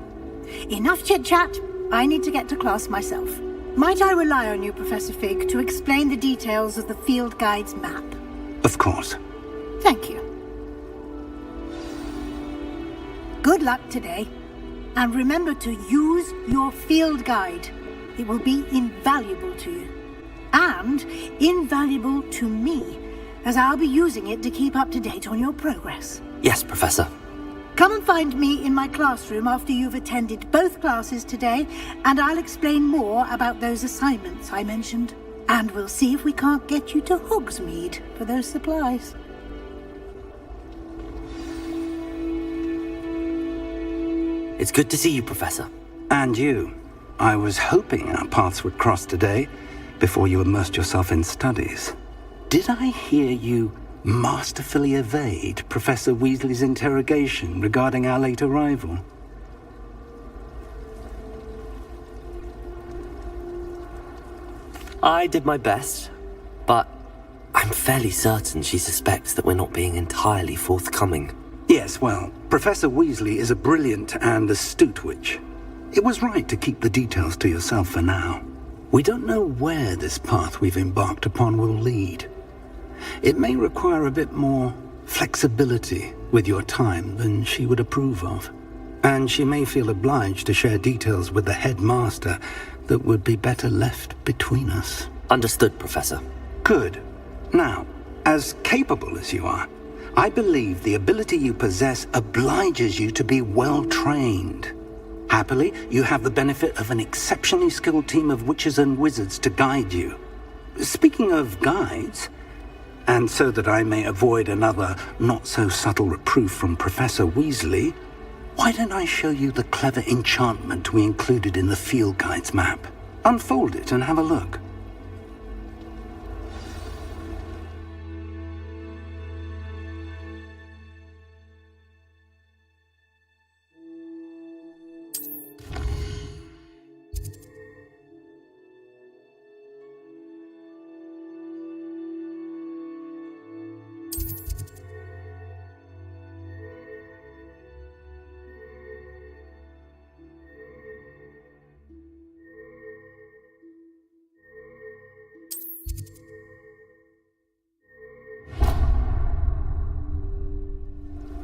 S9: Enough chit-chat. I need to get to class myself. Might I rely on you, Professor Fig, to explain the details of the field guide's map?
S4: Of course.
S9: Thank you. Good luck today. And remember to use your field guide. It will be invaluable to you. And invaluable to me, as I'll be using it to keep up to date on your progress.
S3: Yes, Professor.
S9: Come and find me in my classroom after you've attended both classes today, and I'll explain more about those assignments I mentioned. And we'll see if we can't get you to Hogsmeade for those supplies.
S3: It's good to see you, Professor.
S4: And you. I was hoping our paths would cross today, before you immersed yourself in studies. Did I hear you masterfully evade Professor Weasley's interrogation regarding our late arrival?
S3: I did my best, but I'm fairly certain she suspects that we're not being entirely forthcoming.
S4: Yes, well, Professor Weasley is a brilliant and astute witch. It was right to keep the details to yourself for now. We don't know where this path we've embarked upon will lead. It may require a bit more flexibility with your time than she would approve of. And she may feel obliged to share details with the headmaster that would be better left between us.
S3: Understood, Professor.
S4: Good. Now, as capable as you are, I believe the ability you possess obliges you to be well trained. Happily, you have the benefit of an exceptionally skilled team of witches and wizards to guide you. Speaking of guides, and so that I may avoid another not-so-subtle reproof from Professor Weasley, why don't I show you the clever enchantment we included in the field guide's map? Unfold it and have a look.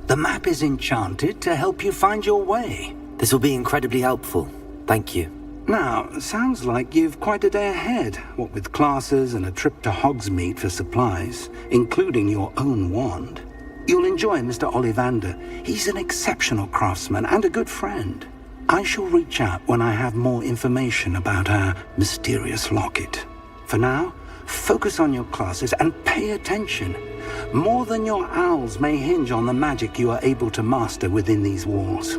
S4: The map is enchanted to help you find your way.
S3: This will be incredibly helpful. Thank you.
S4: Now, sounds like you've quite a day ahead, what with classes and a trip to Hogsmeade for supplies, including your own wand. You'll enjoy Mr. Ollivander. He's an exceptional craftsman and a good friend. I shall reach out when I have more information about our mysterious locket. For now, focus on your classes and pay attention. More than your owls may hinge on the magic you are able to master within these walls.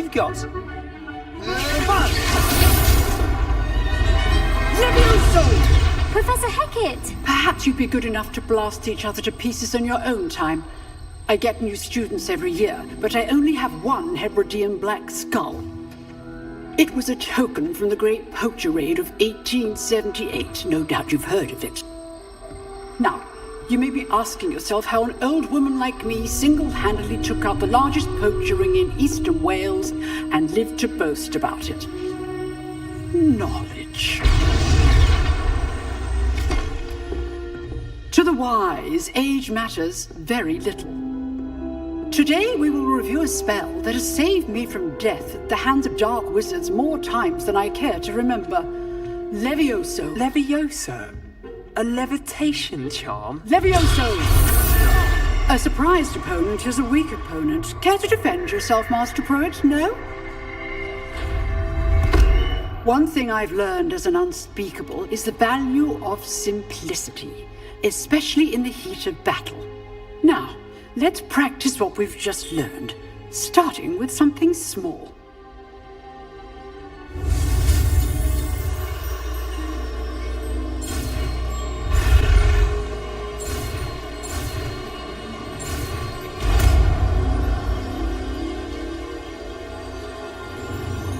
S10: you've got?
S9: Levioso!
S12: Professor Hackett!
S14: Perhaps you'd be good enough to blast each other to pieces on your own time. I get new students every year, but I only have one Hebridean black skull. It was a token from the Great Poacher Raid of 1878. No doubt you've heard of it. Now, you may be asking yourself how an old woman like me single-handedly took out the largest poacher ring in eastern Wales and lived to boast about it. Knowledge. To the wise, age matters very little. Today we will review a spell that has saved me from death at the hands of dark wizards more times than I care to remember. Levioso.
S10: Levioso? A levitation charm?
S14: Levioso! A surprised opponent is a weak opponent. Care to defend yourself, Master Pruitt? No? One thing I've learned as an unspeakable is the value of simplicity, especially in the heat of battle. Now, let's practice what we've just learned, starting with something small.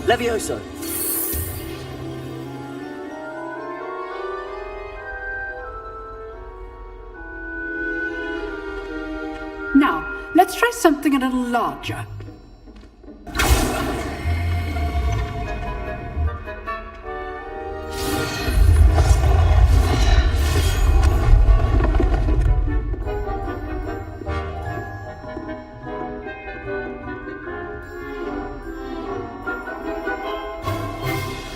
S10: Levioso!
S14: Now, let's try something a little larger.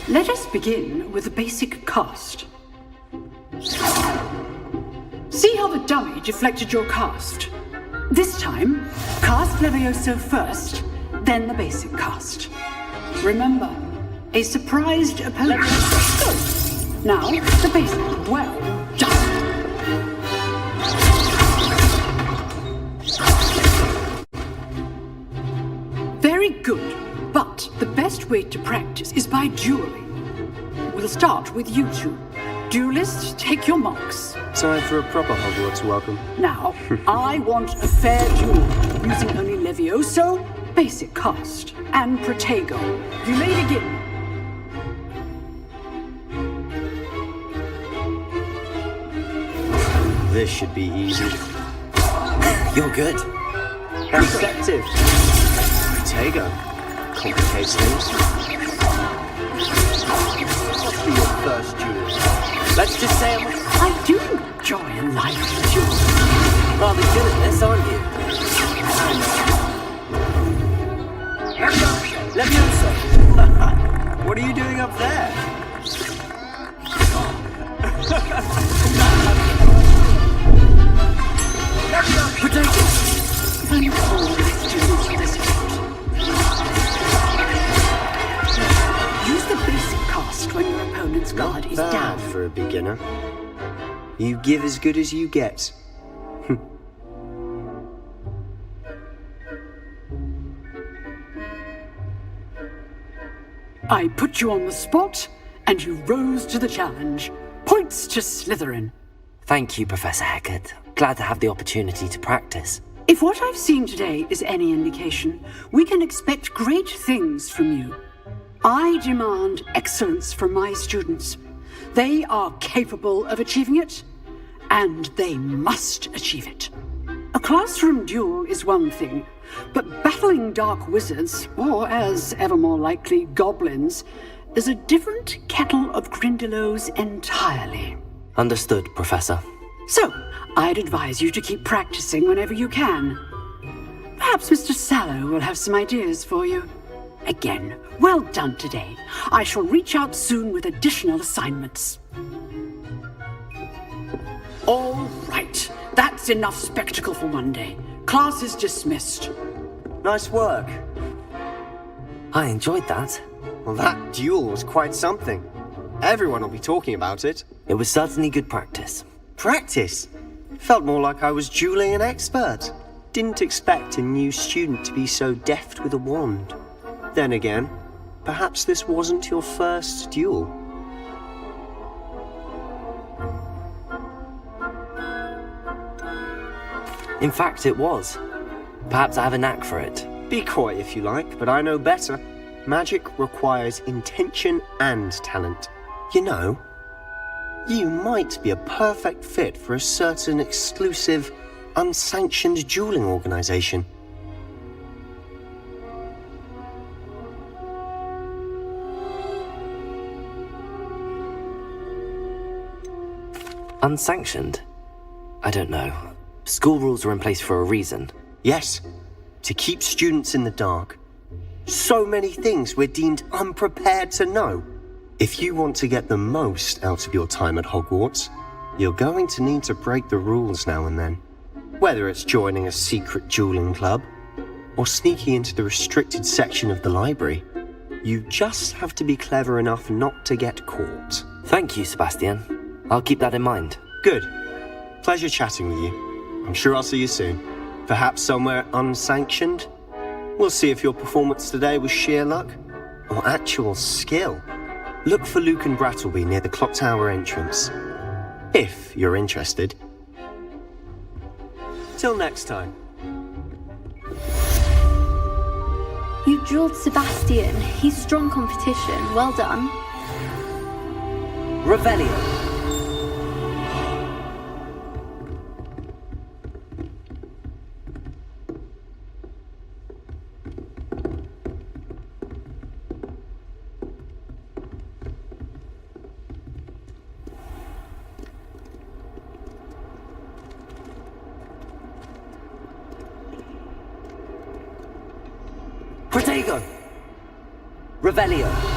S14: Let us begin with a basic cast. See how the dummy deflected your cast? This time, cast Levioso first, then the basic cast. Remember, a surprised opponent. Good. Now, the basic. Well done. Very good, but the best way to practice is by dueling. We'll start with you two. Duelists, take your marks.
S10: Time for a proper Hogwarts welcome.
S14: Now, I want a fair duel, using only Levioso, basic cast, and Protego. You may begin.
S10: This should be easy.
S3: You're good.
S10: Effective. Protego. Complicates things. What's be your first duel? Let's just say
S14: I do enjoy a lively duel.
S3: Rather good at this, aren't you?
S10: Levioso! What are you doing up there?
S14: Protego. Thank all my students for this effort. Use the basic cast when your opponent's guard is down.
S10: For a beginner. You give as good as you get.
S14: I put you on the spot, and you rose to the challenge. Points to Slytherin.
S3: Thank you, Professor Hackett. Glad to have the opportunity to practice.
S14: If what I've seen today is any indication, we can expect great things from you. I demand excellence from my students. They are capable of achieving it, and they must achieve it. A classroom duel is one thing, but battling dark wizards, or as ever more likely, goblins, is a different kettle of Grindylows entirely.
S3: Understood, Professor.
S14: So, I'd advise you to keep practicing whenever you can. Perhaps Mr. Sallow will have some ideas for you. Again, well done today. I shall reach out soon with additional assignments. All right, that's enough spectacle for one day. Class is dismissed.
S10: Nice work.
S3: I enjoyed that.
S10: Well, that duel was quite something. Everyone will be talking about it.
S3: It was certainly good practice.
S10: Practice? Felt more like I was dueling an expert. Didn't expect a new student to be so deft with a wand. Then again, perhaps this wasn't your first duel.
S3: In fact, it was. Perhaps I have a knack for it.
S10: Be coy if you like, but I know better. Magic requires intention and talent. You know, you might be a perfect fit for a certain exclusive, unsanctioned dueling organization.
S3: Unsanctioned? I don't know. School rules are in place for a reason.
S10: Yes, to keep students in the dark. So many things we're deemed unprepared to know. If you want to get the most out of your time at Hogwarts, you're going to need to break the rules now and then. Whether it's joining a secret dueling club, or sneaking into the restricted section of the library, you just have to be clever enough not to get caught.
S3: Thank you, Sebastian. I'll keep that in mind.
S10: Good. Pleasure chatting with you. I'm sure I'll see you soon. Perhaps somewhere unsanctioned? We'll see if your performance today was sheer luck or actual skill. Look for Luke and Brattleby near the clock tower entrance. If you're interested. Till next time.
S12: You drilled Sebastian. He's strong competition. Well done.
S3: Revelio. Protego! Revelio!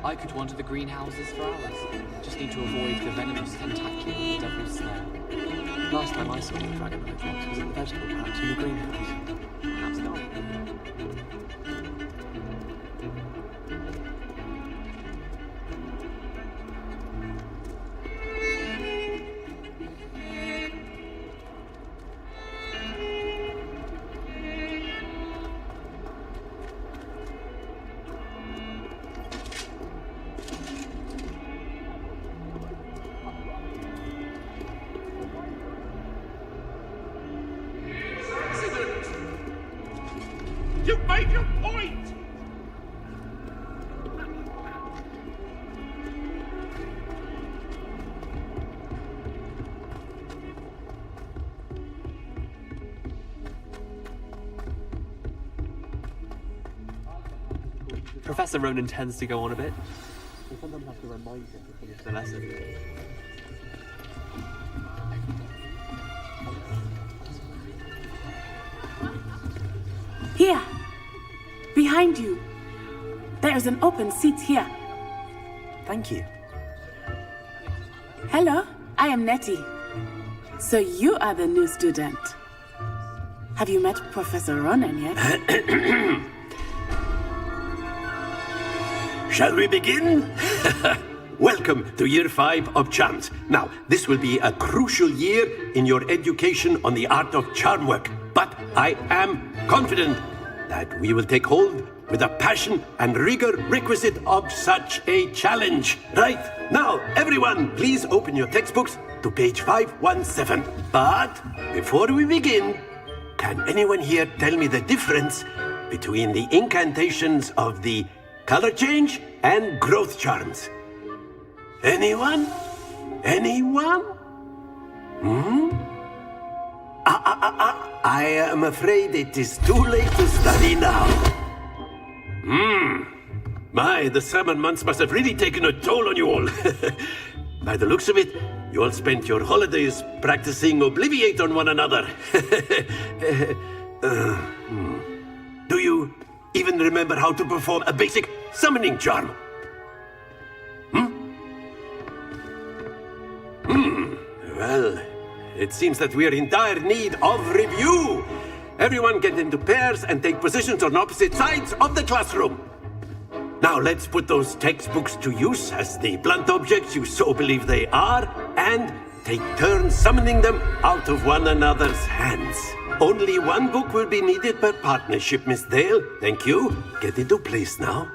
S11: I could wander the greenhouses for hours. Just need to avoid the venomous tentacle of the devil's snare. Last time I saw the dragon hedgehogs was at the vegetable patch in the greenhouse. Perhaps not.
S15: You made your point!
S13: Professor Ronan tends to go on a bit. We sometimes have to remind him to finish the lesson.
S16: Here! Behind you! There is an open seat here.
S3: Thank you.
S16: Hello, I am Nettie. So you are the new student. Have you met Professor Ronan yet?
S8: Shall we begin? Welcome to Year 5 of Charms. Now, this will be a crucial year in your education on the art of charm work. But I am confident that we will take hold with the passion and rigor requisite of such a challenge. Right, now, everyone, please open your textbooks to page 517. But before we begin, can anyone here tell me the difference between the incantations of the color change and growth charms? Anyone? Anyone? I am afraid it is too late to study now. My, the summer months must have really taken a toll on you all. By the looks of it, You all spent your holidays practicing Obliviate on one another. Do you even remember how to perform a basic summoning charm? Well, it seems that we are in dire need of review. Everyone get into pairs and take positions on opposite sides of the classroom. Now let's put those textbooks to use as the blunt objects you so believe they are, and take turns summoning them out of one another's hands. Only one book will be needed per partnership, Miss Dale. Thank you. Get into place now.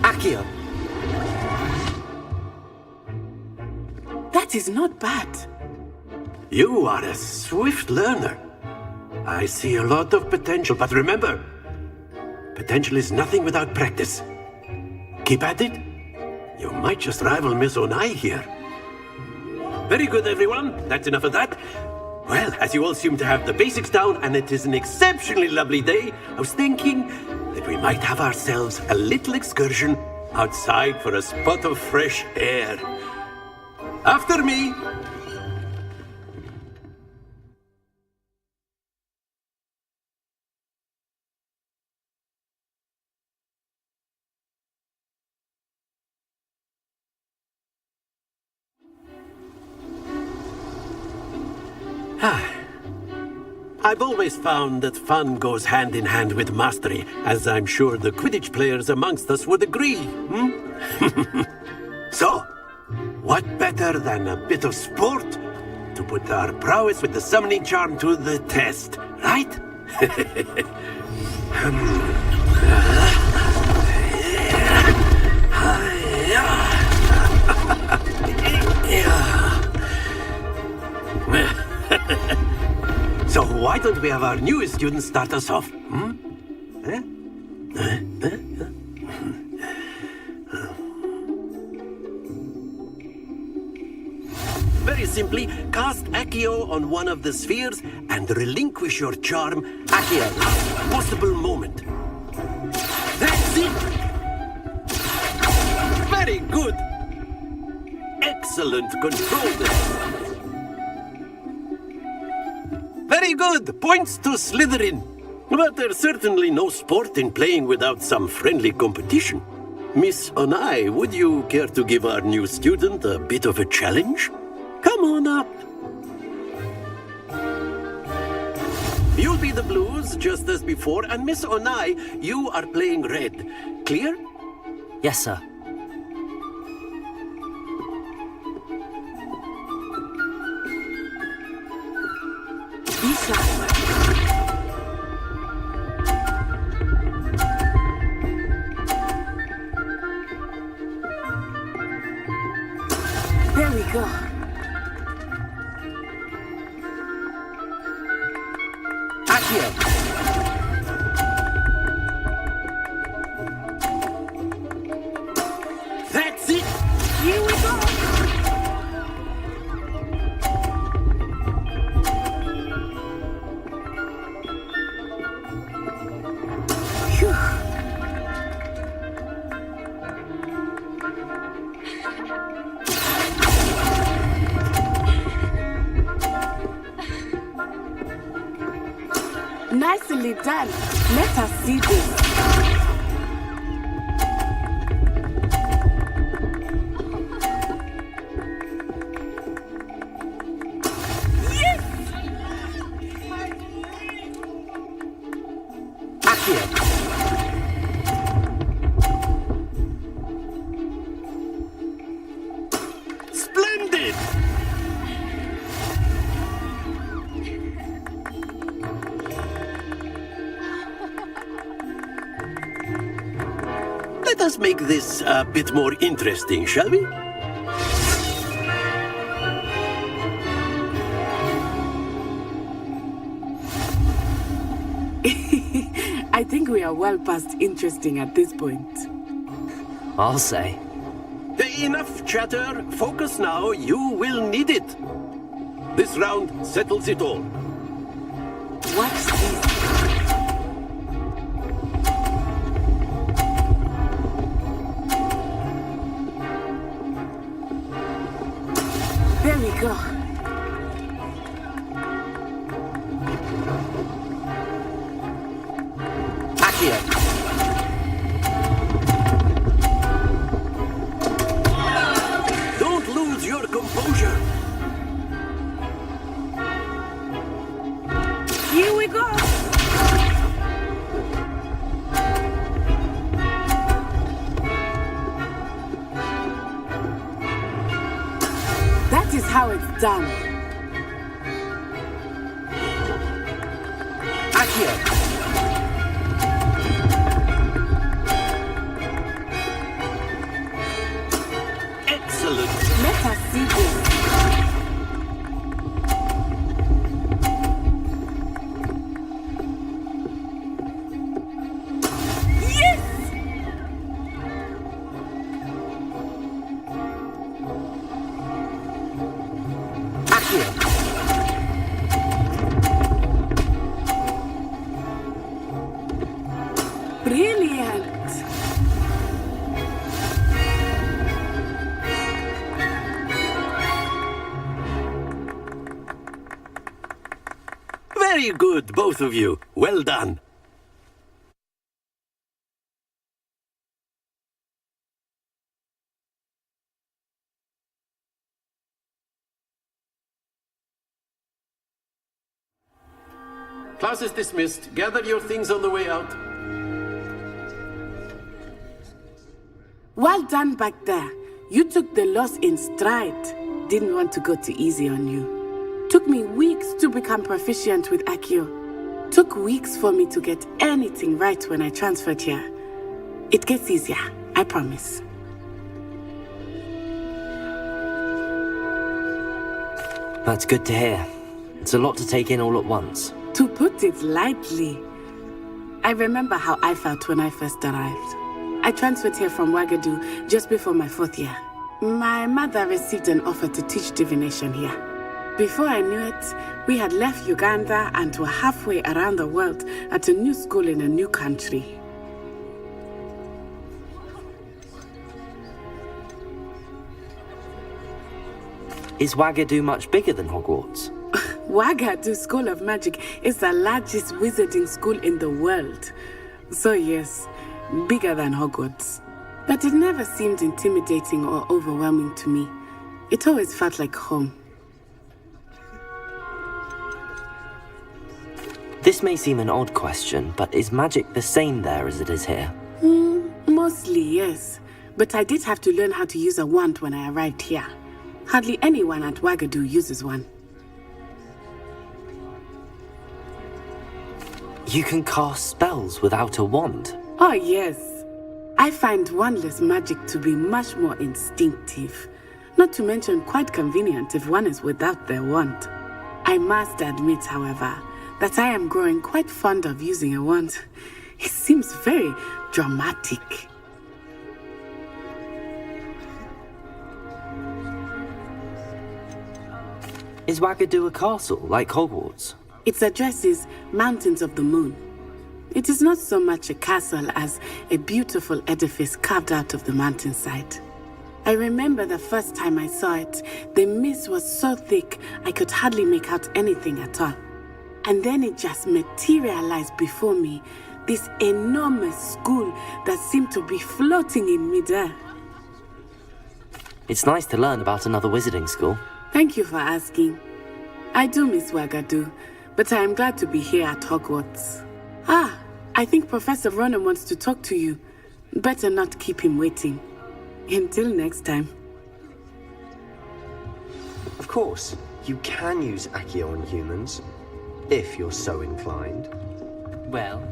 S10: Accio!
S16: That is not bad.
S8: You are a swift learner. I see a lot of potential, but remember, potential is nothing without practice. Keep at it. You might just rival Miss Onai here. Very good, everyone. That's enough of that. Well, as you all seem to have the basics down, and it is an exceptionally lovely day, I was thinking that we might have ourselves a little excursion outside for a spot of fresh air. After me! I've always found that fun goes hand in hand with mastery, as I'm sure the Quidditch players amongst us would agree, So, what better than a bit of sport to put our prowess with the summoning charm to the test, right? So why don't we have our newest student start us off? Very simply, cast Accio on one of the spheres and relinquish your charm at the last possible moment. That's it! Very good! Excellent control there. Very good! Points to Slytherin. But there's certainly no sport in playing without some friendly competition. Miss Onai, would you care to give our new student a bit of a challenge? Come on up. You'll be the blues, just as before, and Miss Onai, you are playing red. Clear?
S3: Yes, sir.
S16: There we go.
S8: Accio! That's it!
S16: Here we go! Nicely done. Let us see this.
S8: Splendid! Let us make this a bit more interesting, shall we?
S16: I think we are well past interesting at this point.
S3: I'll say.
S8: Enough chatter. Focus now. You will need it. This round settles it all.
S16: What's this? There we go.
S10: Accio.
S8: Your composure.
S16: Here we go. That is how it's done.
S10: Accio.
S8: Excellent.
S16: Let us see this. Yes!
S10: Accio.
S16: Brilliant.
S8: Very good, both of you. Well done. Class is dismissed. Gather your things on the way out.
S16: Well done back there. You took the loss in stride. Didn't want to go too easy on you. Took me weeks to become proficient with Accio. Took weeks for me to get anything right when I transferred here. It gets easier, I promise.
S3: That's good to hear. It's a lot to take in all at once.
S16: To put it lightly, I remember how I felt when I first arrived. I transferred here from Ouagadougou just before my 4th year. My mother received an offer to teach divination here. Before I knew it, we had left Uganda and were halfway around the world at a new school in a new country.
S3: Is Ouagadougou much bigger than Hogwarts?
S16: Ouagadougou School of Magic is the largest wizarding school in the world. So yes, bigger than Hogwarts. But it never seemed intimidating or overwhelming to me. It always felt like home.
S3: This may seem an odd question, but is magic the same there as it is here?
S16: Mostly, yes. But I did have to learn how to use a wand when I arrived here. Hardly anyone at Ouagadougou uses one.
S3: You can cast spells without a wand?
S16: Oh, yes. I find wandless magic to be much more instinctive. Not to mention quite convenient if one is without their wand. I must admit, however, that I am growing quite fond of using a wand. It seems very dramatic.
S3: Is Ouagadougou a castle, like Hogwarts?
S16: Its address is Mountains of the Moon. It is not so much a castle as a beautiful edifice carved out of the mountainside. I remember the first time I saw it, the mist was so thick I could hardly make out anything at all. And then it just materialized before me, this enormous school that seemed to be floating in midair.
S3: It's nice to learn about another wizarding school.
S16: Thank you for asking. I do miss Ouagadougou, but I am glad to be here at Hogwarts. I think Professor Ronan wants to talk to you. Better not keep him waiting. Until next time.
S10: Of course, you can use Accio on humans, if you're so inclined.
S13: Well,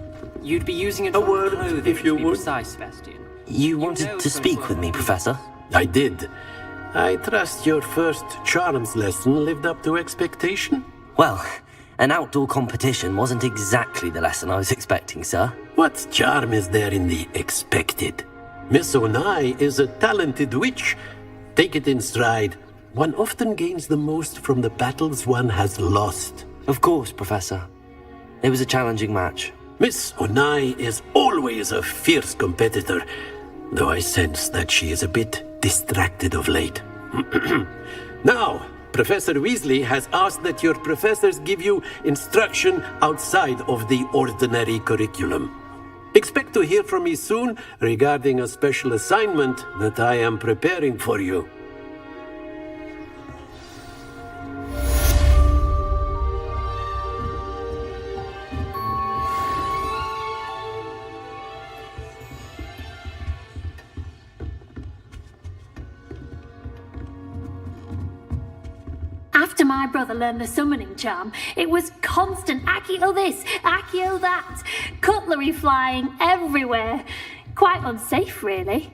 S13: you'd be using it
S8: A
S13: on
S8: word,
S13: clothing,
S8: if you
S13: to be
S8: would.
S13: precise, Sebastian.
S3: You wanted to speak with me, Professor?
S8: I did. I trust your first charms lesson lived up to expectation?
S3: Well, an outdoor competition wasn't exactly the lesson I was expecting, sir.
S8: What charm is there in the expected? Miss Onai is a talented witch. Take it in stride. One often gains the most from the battles one has lost.
S3: Of course, Professor. It was a challenging match.
S8: Miss Onai is always a fierce competitor, though I sense that she is a bit distracted of late. Now, Professor Weasley has asked that your professors give you instruction outside of the ordinary curriculum. Expect to hear from me soon regarding a special assignment that I am preparing for you.
S17: After my brother learned the summoning charm, it was constant Accio this, Accio that, cutlery flying everywhere. Quite unsafe, really.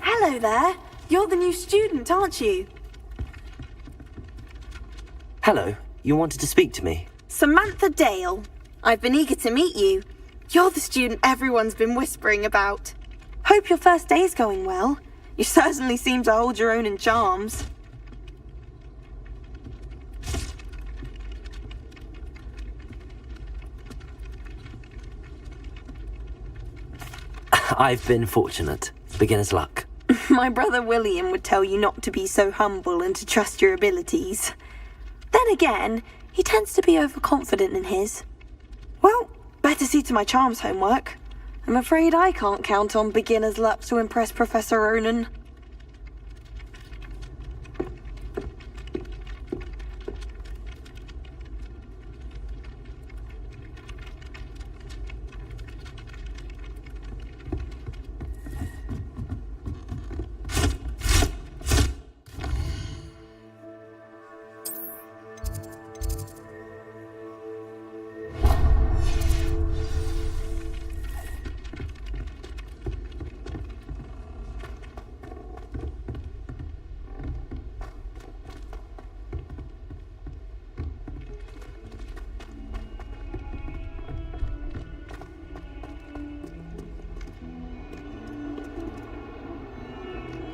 S2: Hello there. You're the new student, aren't you?
S3: Hello, you wanted to speak to me?
S2: Samantha Dale. I've been eager to meet you. You're the student everyone's been whispering about. Hope your first day's going well. You certainly seem to hold your own in charms.
S3: I've been fortunate. Beginner's luck.
S2: My brother William would tell you not to be so humble and to trust your abilities. Then again, he tends to be overconfident in his. Well, better see to my charms homework. I'm afraid I can't count on beginner's luck to impress Professor Ronan.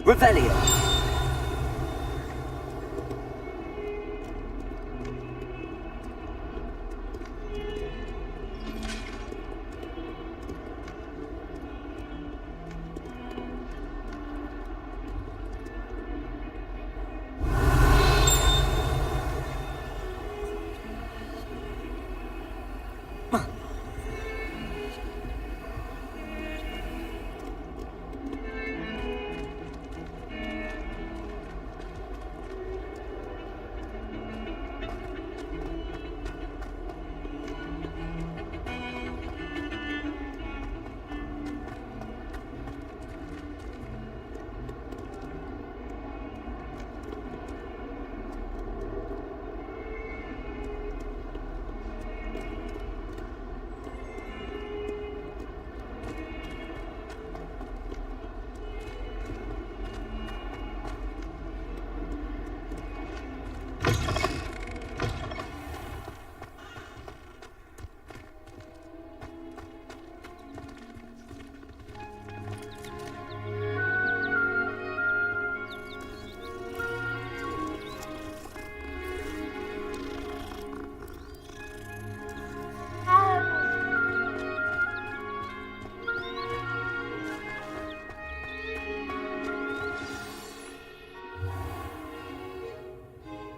S3: Revelio.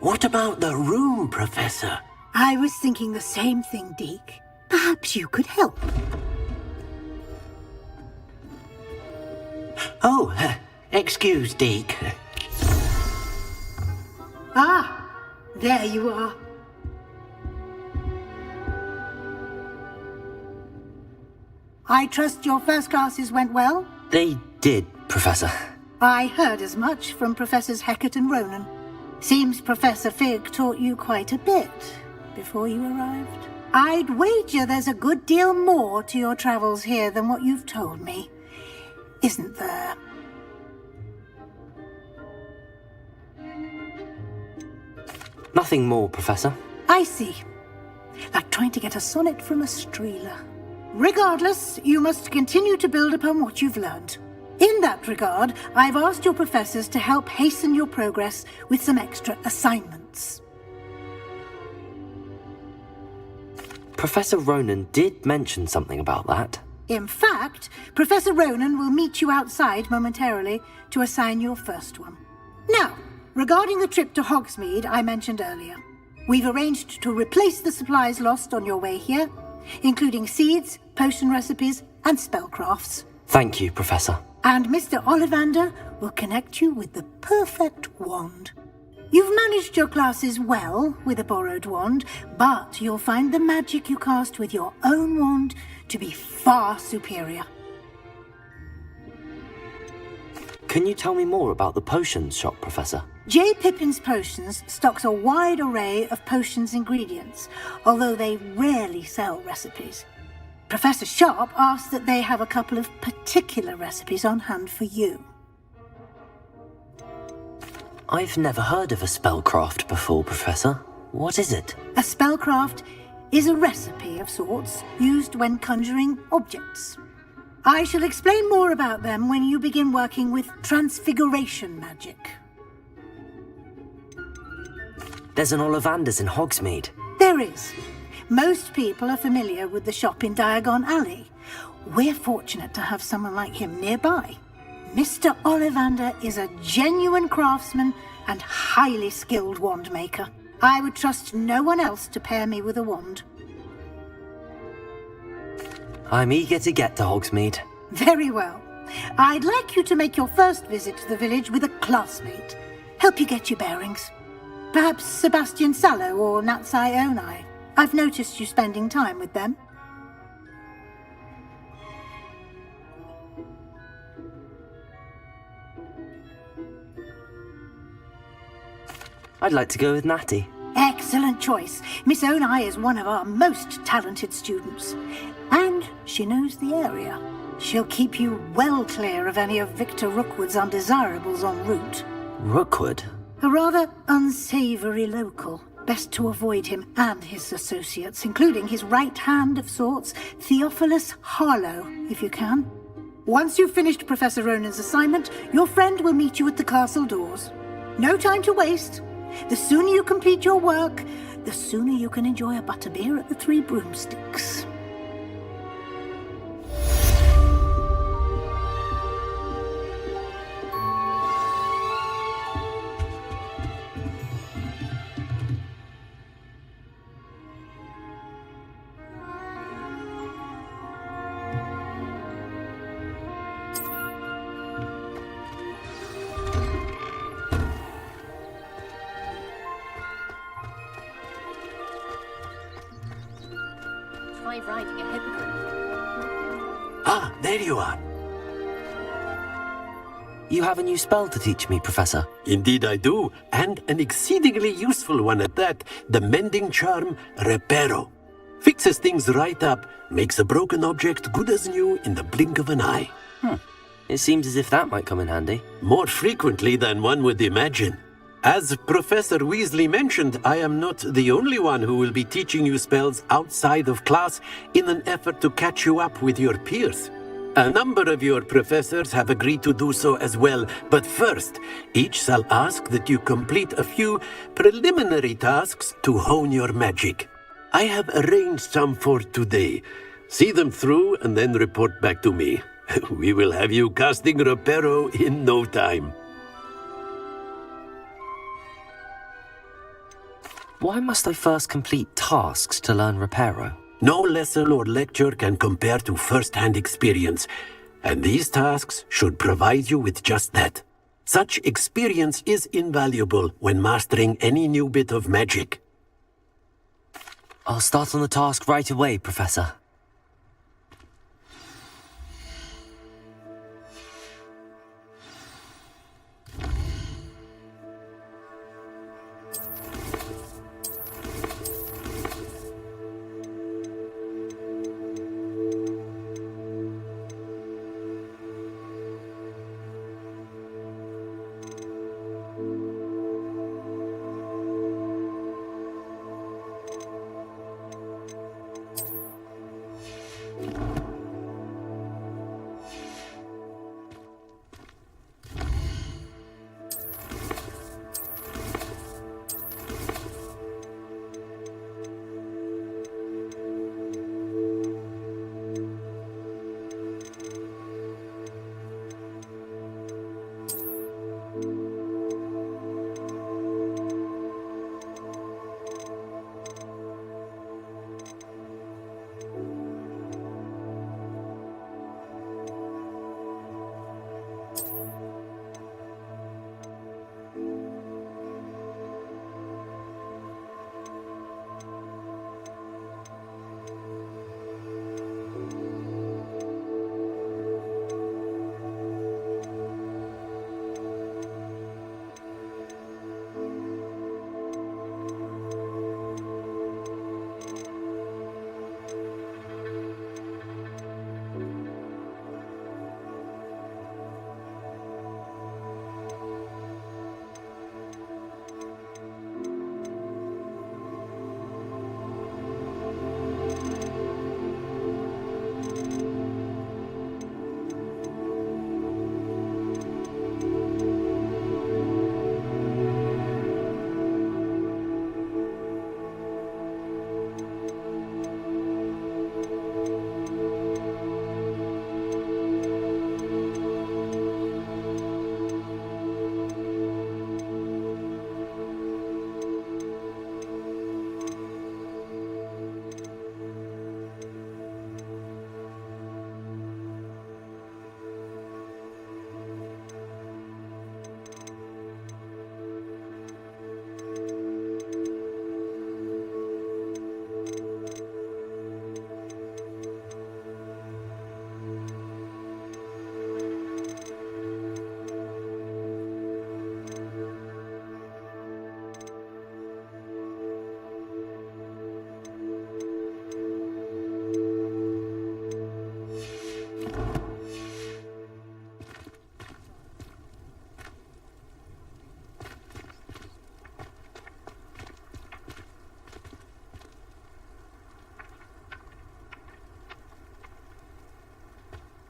S8: What about the room, Professor?
S9: I was thinking the same thing, Deke. Perhaps you could help.
S8: Oh, excuse, Deke.
S9: Ah, there you are. I trust your first classes went well?
S3: They did, Professor.
S9: I heard as much from Professors Hecat and Ronan. Seems Professor Fig taught you quite a bit. before you arrived? I'd wager there's a good deal more to your travels here than what you've told me, isn't there?
S3: Nothing more, Professor.
S9: I see. Like trying to get a sonnet from a streeler. Regardless, you must continue to build upon what you've learned. In that regard, I've asked your professors to help hasten your progress with some extra assignments.
S3: Professor Ronan did mention something about that.
S9: In fact, Professor Ronan will meet you outside momentarily to assign your first one. Now, regarding the trip to Hogsmeade I mentioned earlier, we've arranged to replace the supplies lost on your way here, including seeds, potion recipes, and spellcrafts.
S3: Thank you, Professor.
S9: And Mr. Ollivander will connect you with the perfect wand. You've managed your classes well with a borrowed wand, but you'll find the magic you cast with your own wand to be far superior.
S3: Can you tell me more about the potions shop, Professor?
S9: J. Pippin's Potions stocks a wide array of potions ingredients, although they rarely sell recipes. Professor Sharp asks that they have a couple of particular recipes on hand for you.
S3: I've never heard of a spellcraft before, Professor. What is it?
S9: A spellcraft is a recipe of sorts used when conjuring objects. I shall explain more about them when you begin working with transfiguration magic.
S3: There's an Ollivander's in Hogsmeade.
S9: There is. Most people are familiar with the shop in Diagon Alley. We're fortunate to have someone like him nearby. Mr. Ollivander is a genuine craftsman and highly skilled wand maker. I would trust no one else to pair me with a wand.
S3: I'm eager to get to Hogsmeade.
S9: Very well. I'd like you to make your first visit to the village with a classmate. Help you get your bearings. Perhaps Sebastian Sallow or Natsai Onai. I've noticed you spending time with them.
S3: I'd like to go with Natty.
S9: Excellent choice. Miss Onai is one of our most talented students. And she knows the area. She'll keep you well clear of any of Victor Rookwood's undesirables en route.
S3: Rookwood?
S9: A rather unsavory local. Best to avoid him and his associates, including his right hand of sorts, Theophilus Harlow, if you can. Once you've finished Professor Ronan's assignment, your friend will meet you at the castle doors. No time to waste. The sooner you complete your work, the sooner you can enjoy a butterbeer at the Three Broomsticks.
S12: Riding a hippogriff.
S8: Ah, there you are.
S3: You have a new spell to teach me, Professor.
S8: Indeed I do, and an exceedingly useful one at that. The mending charm, Reparo. Fixes things right up, makes a broken object good as new in the blink of an eye.
S3: It seems as if that might come in handy.
S8: More frequently than one would imagine. As Professor Weasley mentioned, I am not the only one who will be teaching you spells outside of class in an effort to catch you up with your peers. A number of your professors have agreed to do so as well, but first, each shall ask that you complete a few preliminary tasks to hone your magic. I have arranged some for today. See them through and then report back to me. We will have you casting Reparo in no time.
S3: Why must I first complete tasks to learn Reparo?
S8: No lesson or lecture can compare to first-hand experience, and these tasks should provide you with just that. Such experience is invaluable when mastering any new bit of magic.
S3: I'll start on the task right away, Professor.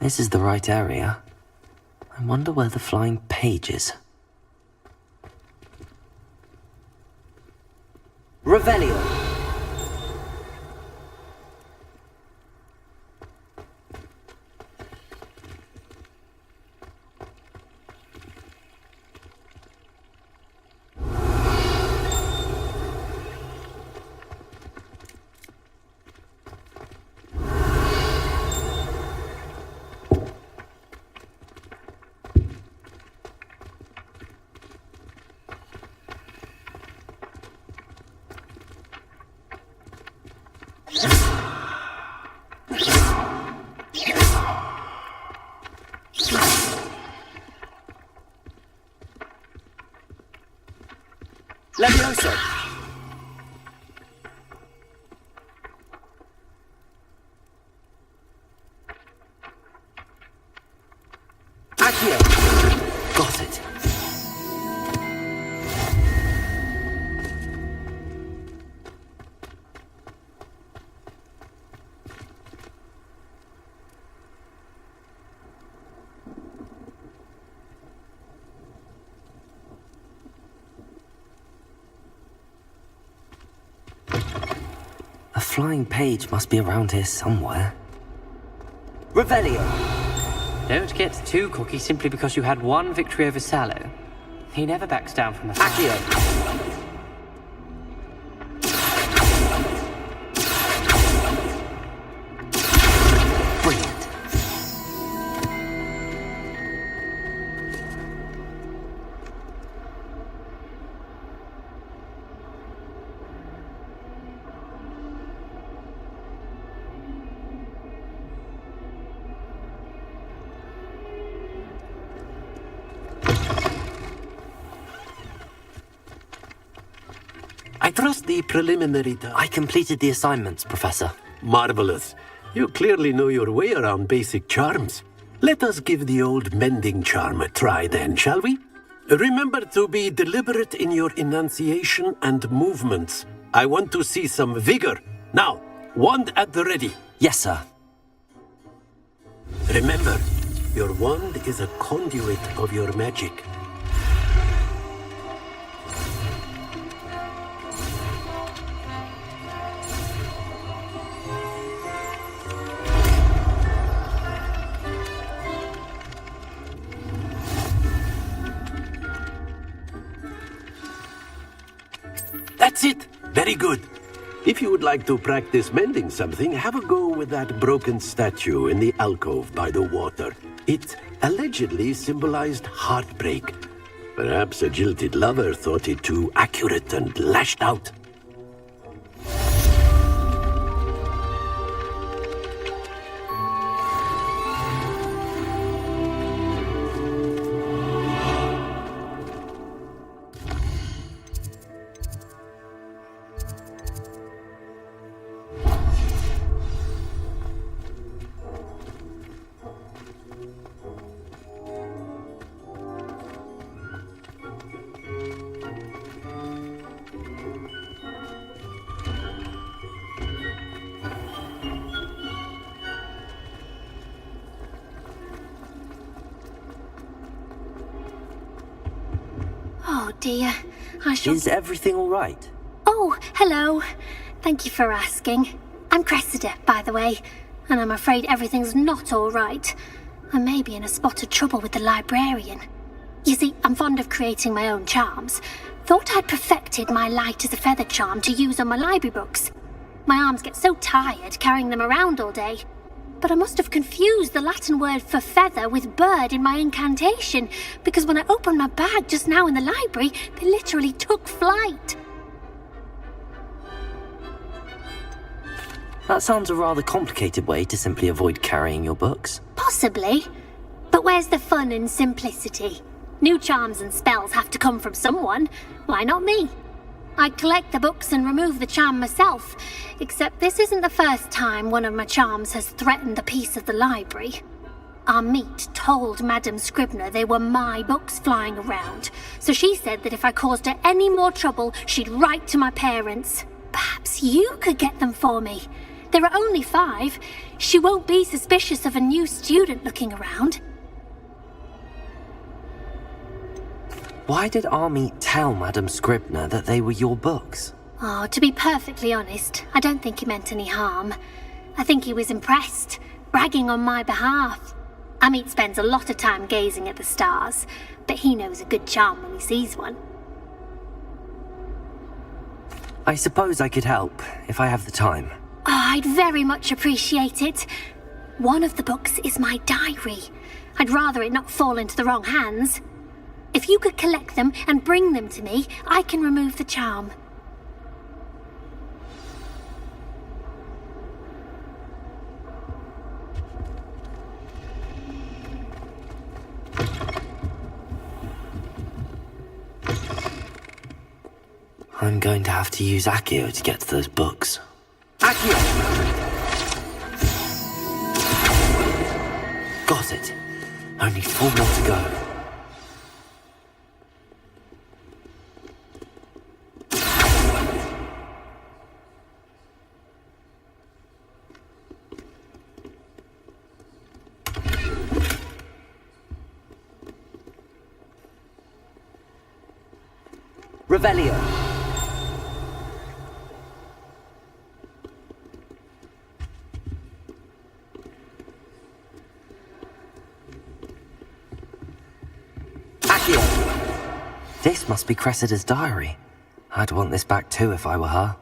S3: This is the right area. I wonder where the flying page is. Revelio! Levioso! Accio! Got it. A flying page must be around here somewhere. Revelio!
S13: Don't get too cocky simply because you had one victory over Sallow. He never backs down from the fight.
S3: Accio! Brilliant.
S8: I trust the preliminary
S3: I completed the assignments, Professor.
S8: Marvelous. You clearly know your way around basic charms. Let us give the old mending charm a try then, shall we? Remember to be deliberate in your enunciation and movements. I want to see some vigor. Now, wand at the ready.
S3: Yes, sir.
S8: Remember, your wand is a conduit of your magic. That's it! Very good. If you would like to practice mending something, have a go with that broken statue in the alcove by the water. It allegedly symbolized heartbreak. Perhaps a jilted lover thought it too accurate and lashed out.
S17: Oh dear, I shall...
S3: Is everything all right?
S17: Oh, hello. Thank you for asking. I'm Cressida, by the way, and I'm afraid everything's not all right. I may be in a spot of trouble with the librarian. You see, I'm fond of creating my own charms. Thought I'd perfected my light as a feather charm to use on my library books. My arms get so tired carrying them around all day. But I must have confused the Latin word for feather with bird in my incantation, because when I opened my bag just now in the library, they literally took flight.
S3: That sounds a rather complicated way to simply avoid carrying your books.
S17: Possibly. But where's the fun and simplicity? New charms and spells have to come from someone. Why not me? I'd collect the books and remove the charm myself, except this isn't the first time one of my charms has threatened the peace of the library. Our meet told Madame Scribner they were my books flying around, so she said that if I caused her any more trouble, she'd write to my parents. Perhaps you could get them for me. There are only 5. She won't be suspicious of a new student looking around.
S3: Why did Army tell Madam Scribner that they were your books?
S17: Oh, to be perfectly honest, I don't think he meant any harm. I think he was impressed, bragging on my behalf. Amit spends a lot of time gazing at the stars, but he knows a good charm when he sees one.
S3: I suppose I could help, if I have the time.
S17: Oh, I'd very much appreciate it. One of the books is my diary. I'd rather it not fall into the wrong hands. If you could collect them and bring them to me, I can remove the charm.
S3: I'm going to have to use Accio to get to those books.
S10: Accio!
S3: Got it. Only 4 more to go.
S10: Revelio.
S3: This must be Cressida's diary. I'd want this back too if I were her.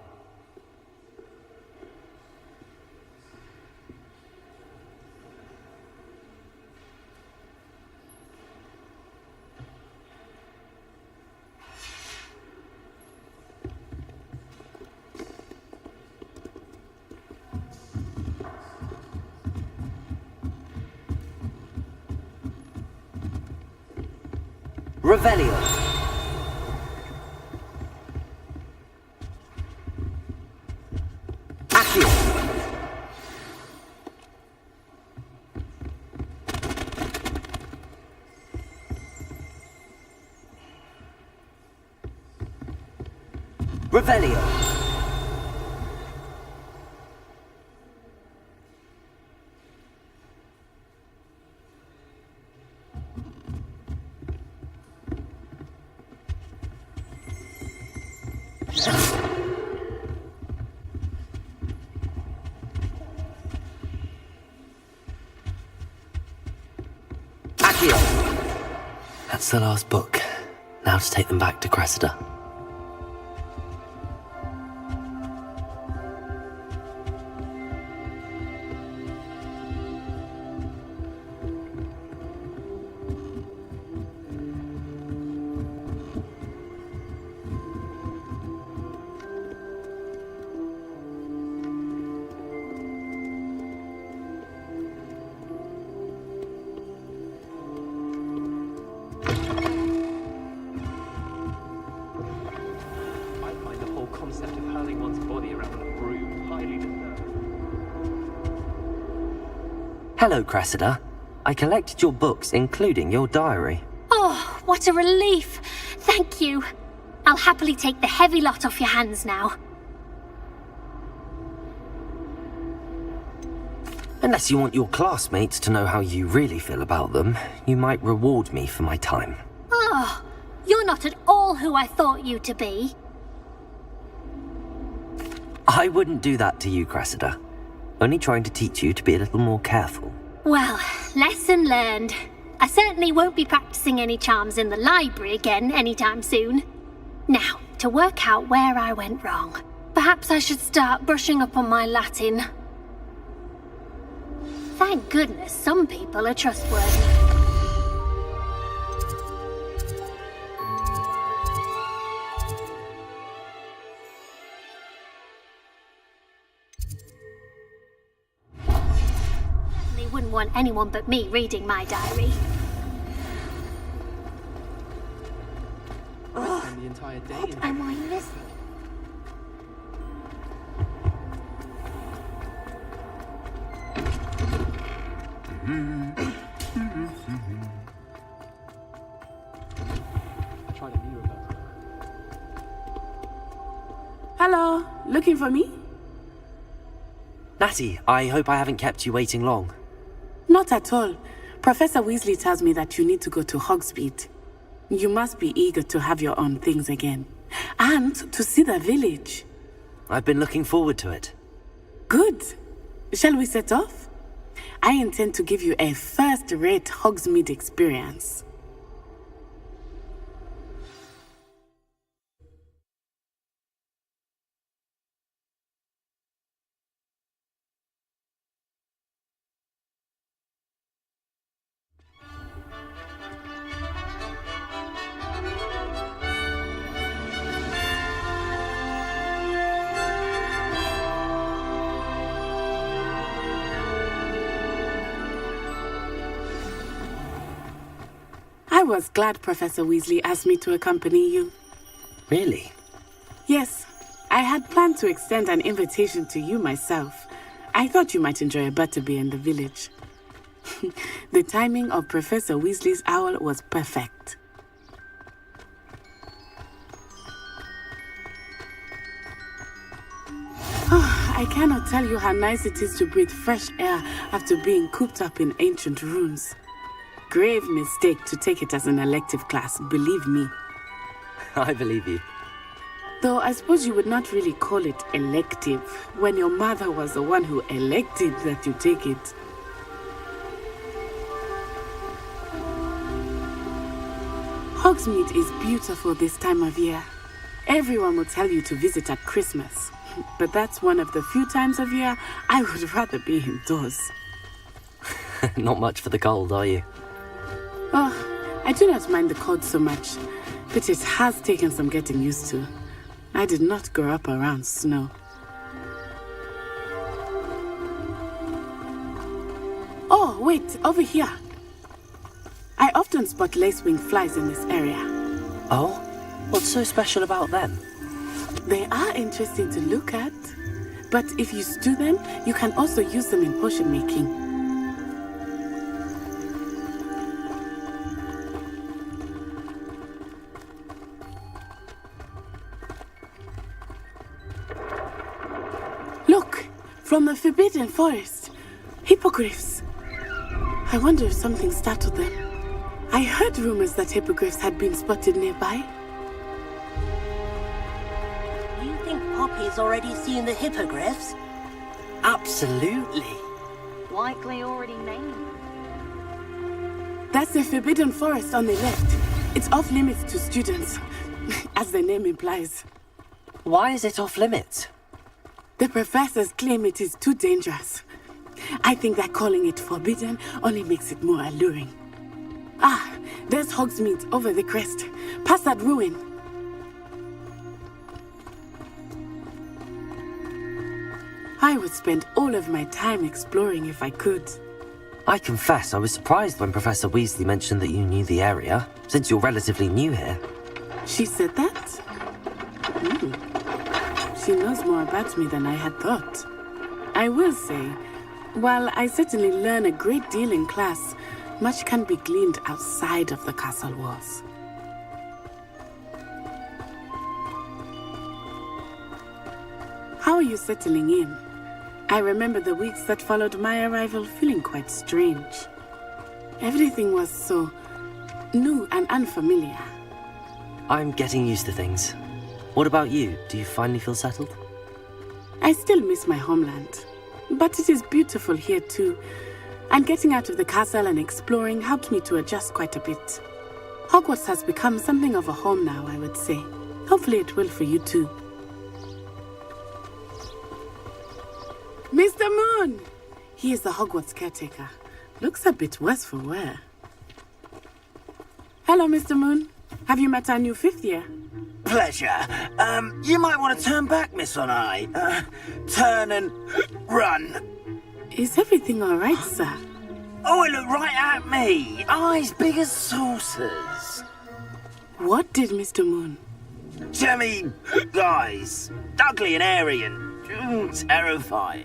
S10: Revelio. Accio. Revelio.
S3: That's the last book. Now to take them back to Cressida.
S11: Concept of hurling one's body around with a broom highly disturbing.
S3: Hello, Cressida. I collected your books, including your diary.
S17: Oh, what a relief. Thank you. I'll happily take the heavy lot off your hands now.
S3: Unless you want your classmates to know how you really feel about them, you might reward me for my time.
S17: Oh, you're not at all who I thought you to be.
S3: I wouldn't do that to you, Cressida. Only trying to teach you to be a little more careful.
S17: Well, lesson learned. I certainly won't be practicing any charms in the library again anytime soon. Now, to work out where I went wrong. Perhaps I should start brushing up on my Latin. Thank goodness some people are trustworthy. Wouldn't want anyone but me reading my diary.
S11: I spend the entire day
S17: What am I missing?
S11: I tried a new reverse.
S16: Hello, looking for me?
S3: Natty, I hope I haven't kept you waiting long.
S16: Not at all. Professor Weasley tells me that you need to go to Hogsmeade. You must be eager to have your own things again. And to see the village.
S3: I've been looking forward to it.
S16: Good. Shall we set off? I intend to give you a first-rate Hogsmeade experience. I was glad Professor Weasley asked me to accompany you.
S3: Really?
S16: Yes, I had planned to extend an invitation to you myself. I thought you might enjoy a butterbeer in the village. The timing of Professor Weasley's owl was perfect. I cannot tell you how nice it is to breathe fresh air after being cooped up in ancient rooms. Grave mistake to take it as an elective class, believe me.
S3: I believe you.
S16: Though I suppose you would not really call it elective when your mother was the one who elected that you take it. Hogsmeade is beautiful this time of year. Everyone will tell you to visit at Christmas, but that's one of the few times of year I would rather be indoors.
S3: Not much for the cold, are you?
S16: Oh, I do not mind the cold so much, but it has taken some getting used to. I did not grow up around snow. Oh, wait, over here. I often spot lacewing flies in this area.
S3: Oh? What's so special about them?
S16: They are interesting to look at, but if you stew them, you can also use them in potion making. Look, from the Forbidden Forest, hippogriffs. I wonder if something startled them. I heard rumors that hippogriffs had been spotted nearby.
S18: You think Poppy's already seen the hippogriffs?
S3: Absolutely.
S18: Likely already named.
S16: That's the Forbidden Forest on the left. It's off limits to students, as the name implies.
S3: Why is it off limits?
S16: The professors claim it is too dangerous. I think that calling it forbidden only makes it more alluring. Ah, there's Hogsmeade over the crest. Past that ruin. I would spend all of my time exploring if I could.
S3: I confess I was surprised when Professor Weasley mentioned that you knew the area, since you're relatively new here.
S16: She said that? She knows more about me than I had thought. I will say, while I certainly learn a great deal in class, much can be gleaned outside of the castle walls. How are you settling in? I remember the weeks that followed my arrival feeling quite strange. Everything was so new and unfamiliar.
S3: I'm getting used to things. What about you? Do you finally feel settled?
S16: I still miss my homeland, but it is beautiful here too. And getting out of the castle and exploring helped me to adjust quite a bit. Hogwarts has become something of a home now, I would say. Hopefully it will for you too. Mr. Moon! He is the Hogwarts caretaker. Looks a bit worse for wear. Hello, Mr. Moon. Have you met our new fifth year?
S6: Pleasure. You might want to turn back, Miss On Eye. Turn and run.
S16: Is everything all right, sir?
S6: Oh, it looked right at me. Eyes big as saucers.
S16: What did Mr. Moon?
S6: Jemmy, guys. Ugly and airy and terrifying.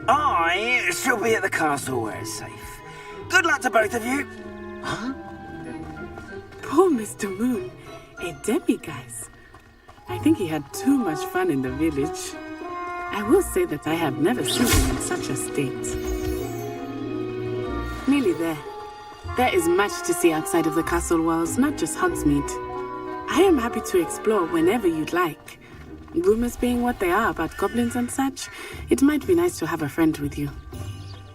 S6: I shall be at the castle where it's safe. Good luck to both of you.
S16: Huh? Poor Mr. Moon. A demiguise. I think he had too much fun in the village. I will say that I have never seen him in such a state. Nearly there. There is much to see outside of the castle walls, not just Hogsmeade. I am happy to explore whenever you'd like. Rumors being what they are about goblins and such, it might be nice to have a friend with you.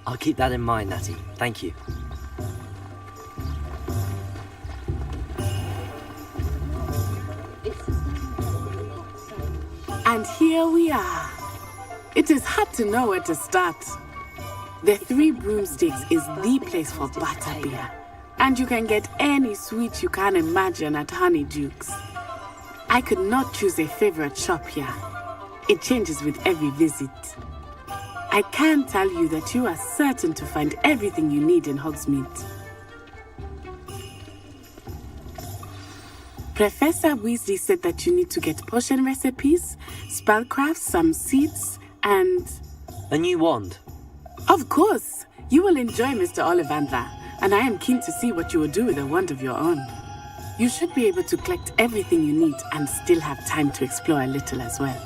S3: I'll keep that in mind, Natty. Thank you.
S16: And here we are. It is hard to know where to start. The Three Broomsticks is the place for butterbeer. And you can get any sweet you can imagine at Honeydukes. I could not choose a favorite shop here. It changes with every visit. I can tell you that you are certain to find everything you need in Hogsmeade. Professor Weasley said that you need to get potion recipes, spellcrafts, some seeds, and...
S3: A new wand.
S16: Of course! You will enjoy Mr. Ollivander, and I am keen to see what you will do with a wand of your own. You should be able to collect everything you need and still have time to explore a little as well.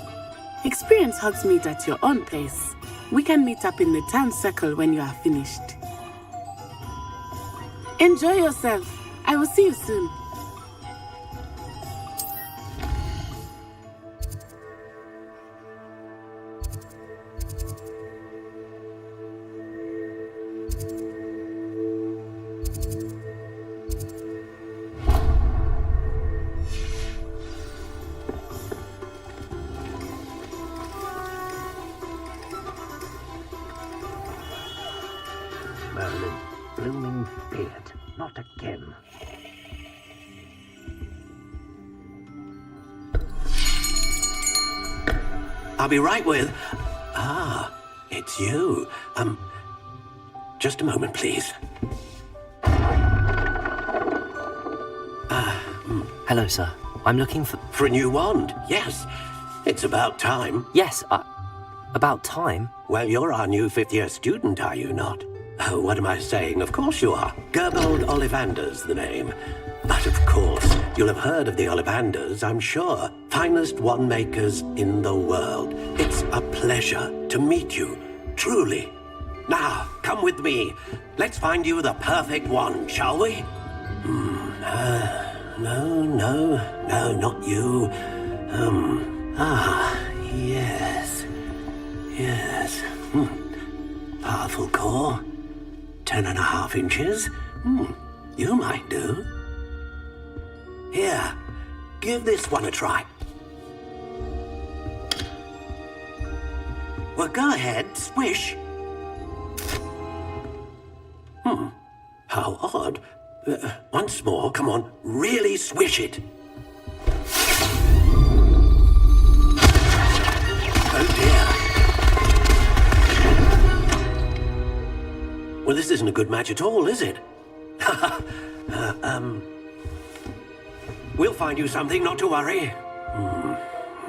S16: Experience Hogsmeade at your own pace. We can meet up in the town circle when you are finished. Enjoy yourself. I will see you soon.
S8: Merlin, blooming beard, not again. I'll be right with... Ah, it's you. Just a moment, please.
S3: Hello, sir. I'm looking for...
S8: For a new wand, yes. It's about time.
S3: Yes, about time?
S8: Well, you're our new fifth-year student, are you not? Oh, what am I saying? Of course you are. Gerbold Ollivander's the name. But of course, you'll have heard of the Ollivanders, I'm sure. Finest wand makers in the world. It's a pleasure to meet you, truly. Now, come with me. Let's find you the perfect wand, shall we? No, not you. Yes. Powerful core. 10.5 inches. You might do. Here, give this one a try. Well, go ahead, swish. How odd. Once more, come on, really swish it. Oh dear. Well, this isn't a good match at all, is it? We'll find you something, not to worry.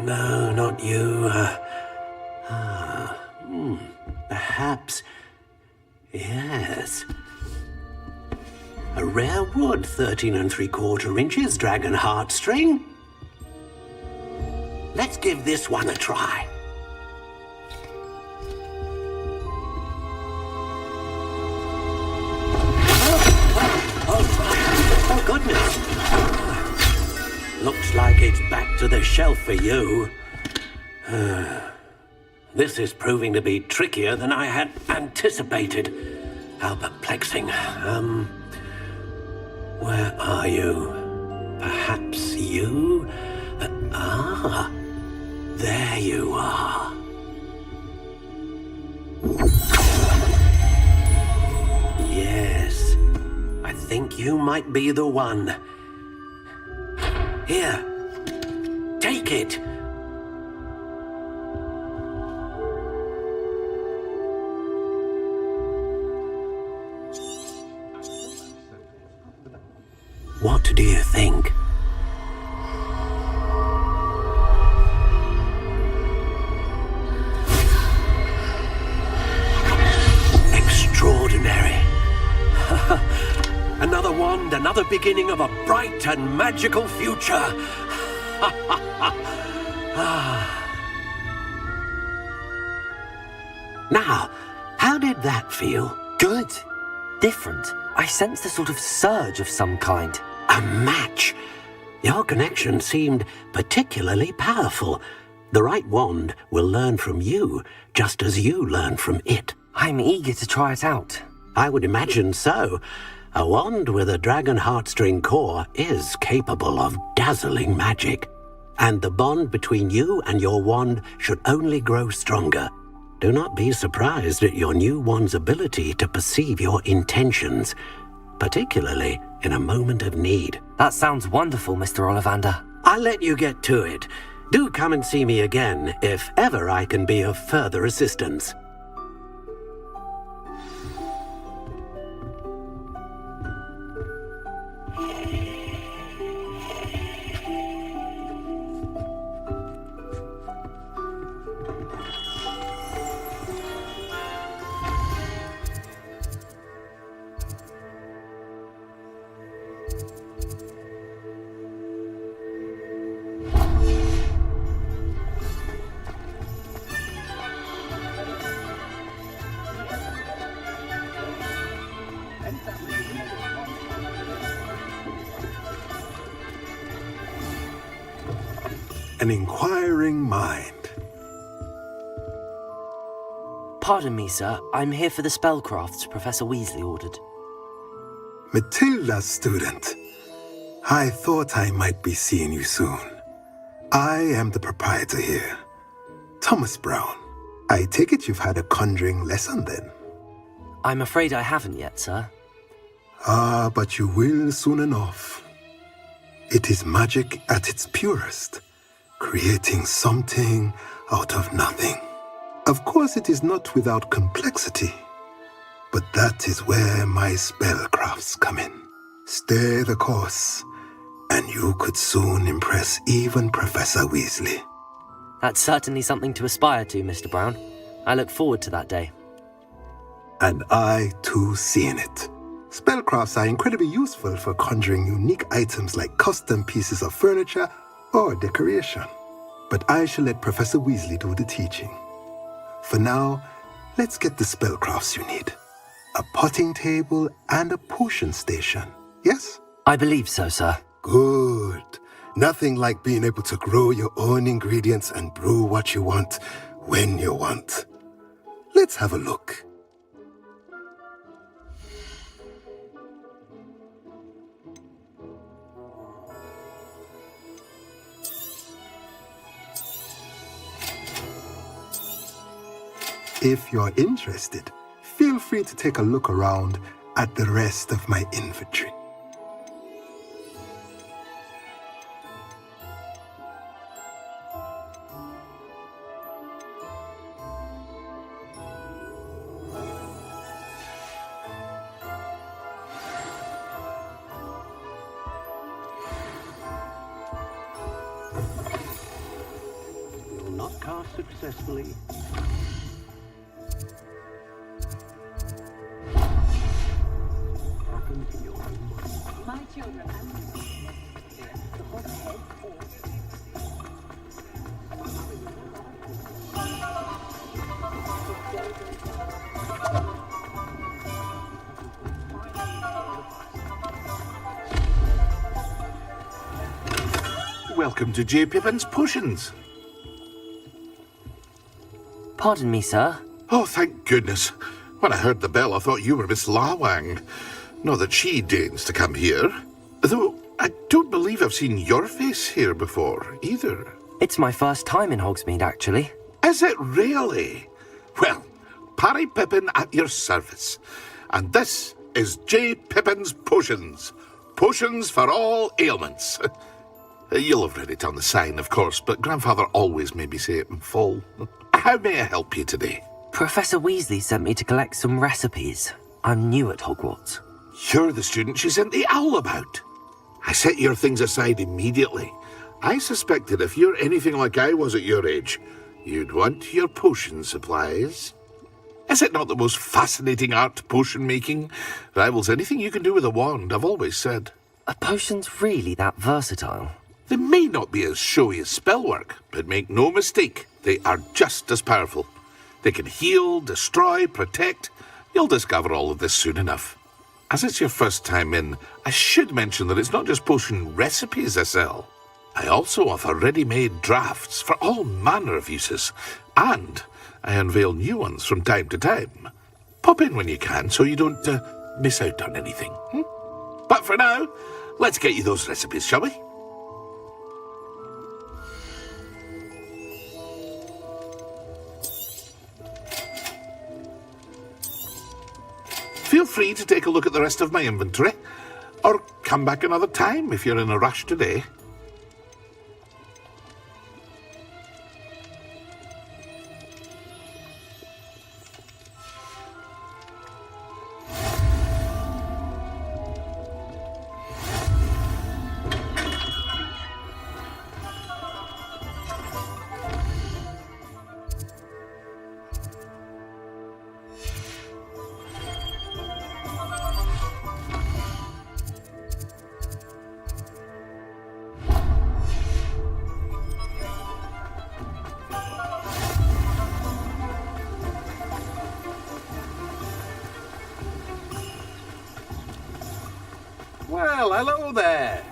S8: No, not you. Perhaps... Yes. A rare wood, 13 3/4 inches, dragon heartstring. Let's give this one a try. Oh, goodness. Looks like it's back to the shelf for you. This is proving to be trickier than I had anticipated. How perplexing. Where are you? Perhaps you? There you are. Yes, I think you might be the one. Here, take it. What do you think? Extraordinary. Another wand, another beginning of a bright and magical future. Now, how did that feel?
S3: Good. Different. I sensed a sort of surge of some kind.
S8: A match. Your connection seemed particularly powerful. The right wand will learn from you, just as you learn from it.
S3: I'm eager to try it out.
S8: I would imagine so. A wand with a dragon heartstring core is capable of dazzling magic. And the bond between you and your wand should only grow stronger. Do not be surprised at your new wand's ability to perceive your intentions, particularly in a moment of need.
S3: That sounds wonderful, Mr. Ollivander.
S8: I'll let you get to it. Do come and see me again if ever I can be of further assistance.
S19: An inquiring mind.
S3: Pardon me, sir. I'm here for the spellcrafts Professor Weasley ordered.
S19: Matilda's student. I thought I might be seeing you soon. I am the proprietor here, Thomas Brown. I take it you've had a conjuring lesson then?
S3: I'm afraid I haven't yet, sir.
S19: Ah, but you will soon enough. It is magic at its purest, creating something out of nothing. Of course, it is not without complexity, but that is where my spellcrafts come in. Stay the course, and you could soon impress even Professor Weasley.
S3: That's certainly something to aspire to, Mr. Brown. I look forward to that day.
S19: And I, too, seeing it. Spellcrafts are incredibly useful for conjuring unique items like custom pieces of furniture or decoration. But I shall let Professor Weasley do the teaching. For now, let's get the spellcrafts you need. A potting table and a potion station, yes?
S3: I believe so, sir.
S19: Good. Nothing like being able to grow your own ingredients and brew what you want, when you want. Let's have a look. If you're interested, feel free to take a look around at the rest of my inventory.
S8: You will not cast successfully.
S14: My children and the whole head
S15: Welcome to J. Pippin's Potions.
S3: Pardon me, sir.
S15: Oh, thank goodness. When I heard the bell, I thought you were Miss Lawang. Not that she deigns to come here. Though I don't believe I've seen your face here before, either.
S3: It's my first time in Hogsmeade, actually.
S15: Is it really? Well, Parry Pippin at your service. And this is J. Pippin's Potions. Potions for all ailments. You'll have read it on the sign, of course, but Grandfather always made me say it in full. How may I help you today?
S3: Professor Weasley sent me to collect some recipes. I'm new at Hogwarts.
S15: You're the student she sent the owl about. I set your things aside immediately. I suspected if you're anything like I was at your age, you'd want your potion supplies. Is it not the most fascinating art, potion making? Rivals anything you can do with a wand, I've always said.
S3: Are potions really that versatile?
S15: They may not be as showy as spellwork, but make no mistake, they are just as powerful. They can heal, destroy, protect. You'll discover all of this soon enough. As it's your first time in, I should mention that it's not just potion recipes I sell. I also offer ready-made drafts for all manner of uses, and I unveil new ones from time to time. Pop in when you can so you don't miss out on anything. But for now, let's get you those recipes, shall we? Feel free to take a look at the rest of my inventory, or come back another time if you're in a rush today.
S20: Well, hello there.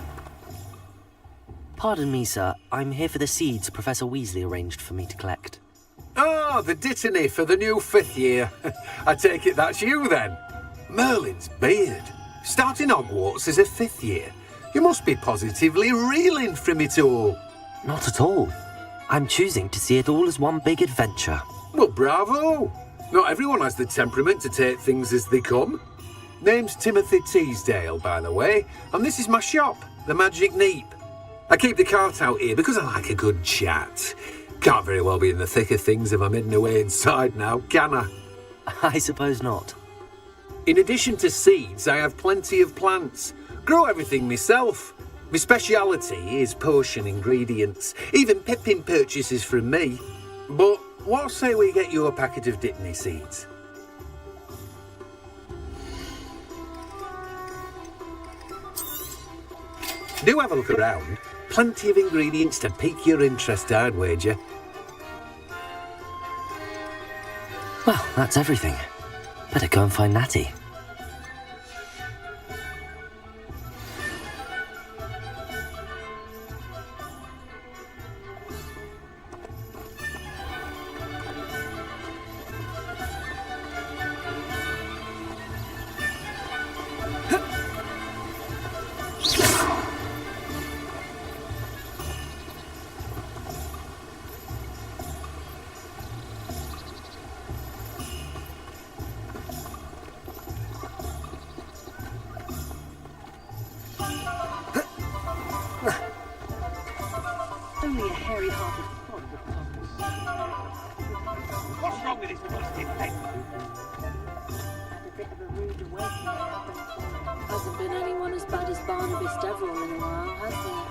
S3: Pardon me, sir. I'm here for the seeds Professor Weasley arranged for me to collect.
S20: Oh, the dittany for the new 5th year. I take it that's you, then. Merlin's beard. Starting Hogwarts as a 5th year. You must be positively reeling from it all.
S3: Not at all. I'm choosing to see it all as one big adventure.
S20: Well, bravo. Not everyone has the temperament to take things as they come. Name's Timothy Teasdale, by the way, and this is my shop, the Magic Neep. I keep the cart out here because I like a good chat. Can't very well be in the thick of things if I'm hidden away inside now, can I?
S3: I suppose not.
S20: In addition to seeds, I have plenty of plants. Grow everything myself. My speciality is potion ingredients. Even Pippin purchases from me. But what say we get you a packet of dittany seeds? Do have a look around. Plenty of ingredients to pique your interest, I'd wager.
S3: Well, that's everything. Better go and find Natty.
S11: Only a hairy-hearted pod would come.
S20: What's wrong with this busted thing?
S11: Had a bit of a rude awakening. Hasn't been anyone as bad as Barnabas Deverell in a while, has there?